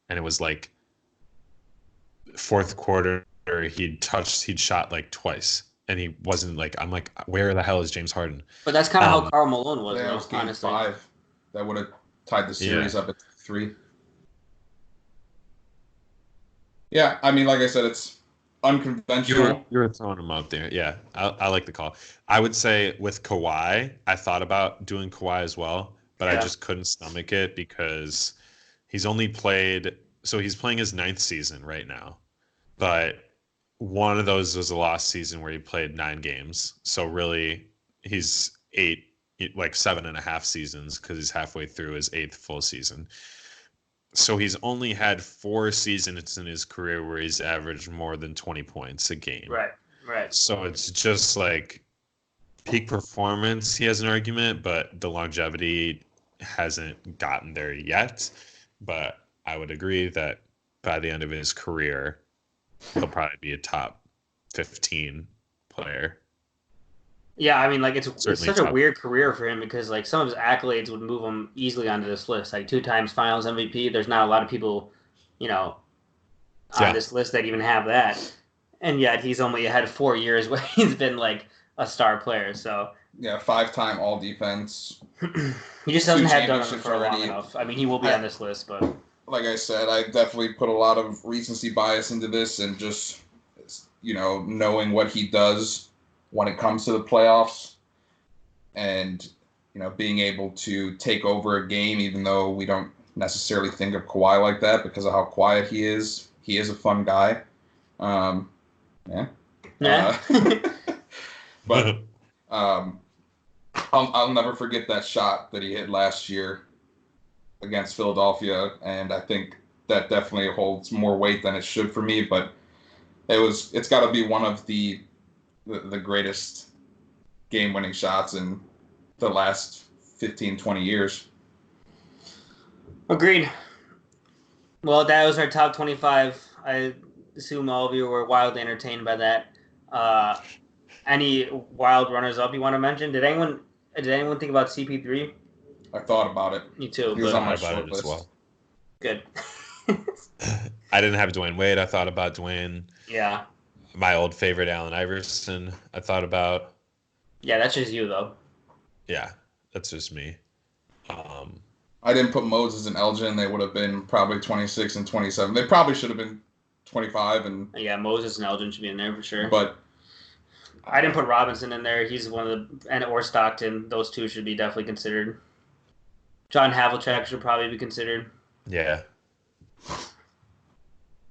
Speaker 2: and it was like fourth quarter he'd shot like twice, and he wasn't like, I'm like, where the hell is James Harden?
Speaker 1: But that's kind of how Karl Malone was,
Speaker 3: Yeah, it was game
Speaker 1: honestly.
Speaker 3: 5. That would have tied the series up at 3. Yeah, I mean, like I said, it's unconventional.
Speaker 2: You were throwing him out there. Yeah, I like the call. I would say with Kawhi, I thought about doing Kawhi as well, but I just couldn't stomach it because he's only played... So he's playing his 9th season right now, but one of those was a lost season where he played 9 games. So really, he's 7.5 seasons because he's halfway through his 8th full season. So he's only had 4 seasons in his career where he's averaged more than 20 points a game.
Speaker 1: Right.
Speaker 2: So it's just like peak performance, he has an argument, but the longevity hasn't gotten there yet. But I would agree that by the end of his career, he'll probably be a top 15 player.
Speaker 1: Yeah, I mean, like it's such a
Speaker 2: top.
Speaker 1: weird career for him because like some of his accolades would move him easily onto this list. Like 2 times Finals MVP. There's not a lot of people, you know, on this list that even have that, and yet he's only had 4 years where he's been like a star player. So
Speaker 3: yeah, 5-time All Defense.
Speaker 1: He just doesn't
Speaker 3: 2
Speaker 1: have done it
Speaker 3: championships
Speaker 1: for long
Speaker 3: already.
Speaker 1: enough. I mean, he will be on this list, but
Speaker 3: Like I said, I definitely put a lot of recency bias into this, and just, you know, knowing what he does when it comes to the playoffs, and, you know, being able to take over a game, even though we don't necessarily think of Kawhi like that because of how quiet he is. He is a fun guy. Yeah. But I'll never forget that shot that he hit last year against Philadelphia, and I think that definitely holds more weight than it should for me. But it's got to be one of the greatest game-winning shots in the last 15, 20 years.
Speaker 1: agreed. Well, that was our top 25. I assume all of you were wildly entertained by that. Any wild runners-up you want to mention? Did anyone think about CP3?
Speaker 3: I thought about it.
Speaker 1: Me too.
Speaker 3: He was
Speaker 1: but
Speaker 3: on my
Speaker 2: About
Speaker 3: short
Speaker 2: it as
Speaker 3: list.
Speaker 2: well.
Speaker 1: Good.
Speaker 2: I didn't have Dwayne Wade. I thought about Dwayne.
Speaker 1: Yeah.
Speaker 2: My old favorite, Allen Iverson. I thought about.
Speaker 1: Yeah, that's just you though.
Speaker 2: Yeah, that's just me.
Speaker 3: I didn't put Moses and Elgin. They would have been probably 26 and 27. They probably should have been 25 and.
Speaker 1: Yeah, Moses and Elgin should be in there for sure.
Speaker 3: But
Speaker 1: I didn't put Robinson in there. He's one of the or Stockton. Those two should be definitely considered. John Havlicek should probably be considered.
Speaker 2: Yeah.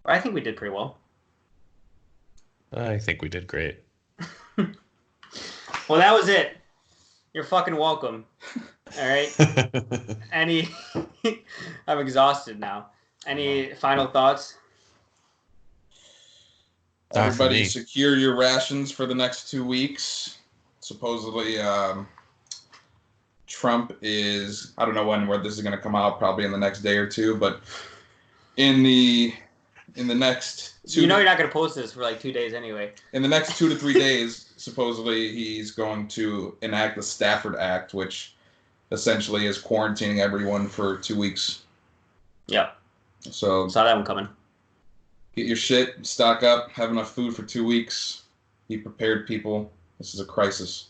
Speaker 1: I think we did pretty well.
Speaker 2: I think we did great.
Speaker 1: Well, that was it. You're fucking welcome. All right. I'm exhausted now. Any final thoughts?
Speaker 2: Not for
Speaker 3: everybody
Speaker 2: me.
Speaker 3: secure your rations for the next 2 weeks. Supposedly, Trump is, I don't know where this is going to come out, probably in the next day or two, but in the next
Speaker 1: you're not going to post this for like 2 days anyway.
Speaker 3: In the next 2 to 3 days, supposedly he's going to enact the Stafford Act, which essentially is quarantining everyone for 2 weeks.
Speaker 1: Yep.
Speaker 3: So
Speaker 1: saw that one coming.
Speaker 3: Get your shit, stock up, have enough food for 2 weeks. Be prepared, people. This is a crisis.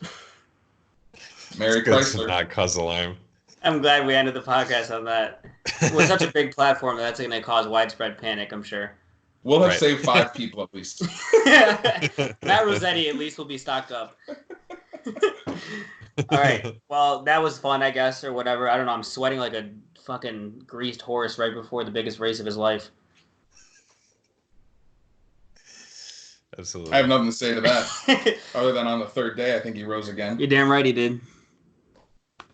Speaker 3: Merry Chrysler.
Speaker 2: Not cause alarm.
Speaker 1: I'm glad we ended the podcast on that. We're such a big platform that's going to cause widespread panic, I'm sure.
Speaker 3: We'll have saved 5 people at least.
Speaker 1: Matt Rossetti at least will be stocked up. All right. Well, that was fun, I guess, or whatever. I don't know. I'm sweating like a fucking greased horse right before the biggest race of his life.
Speaker 2: Absolutely.
Speaker 3: I have nothing to say to that. Other than on the 3rd day, I think he rose again.
Speaker 1: You're damn right he did.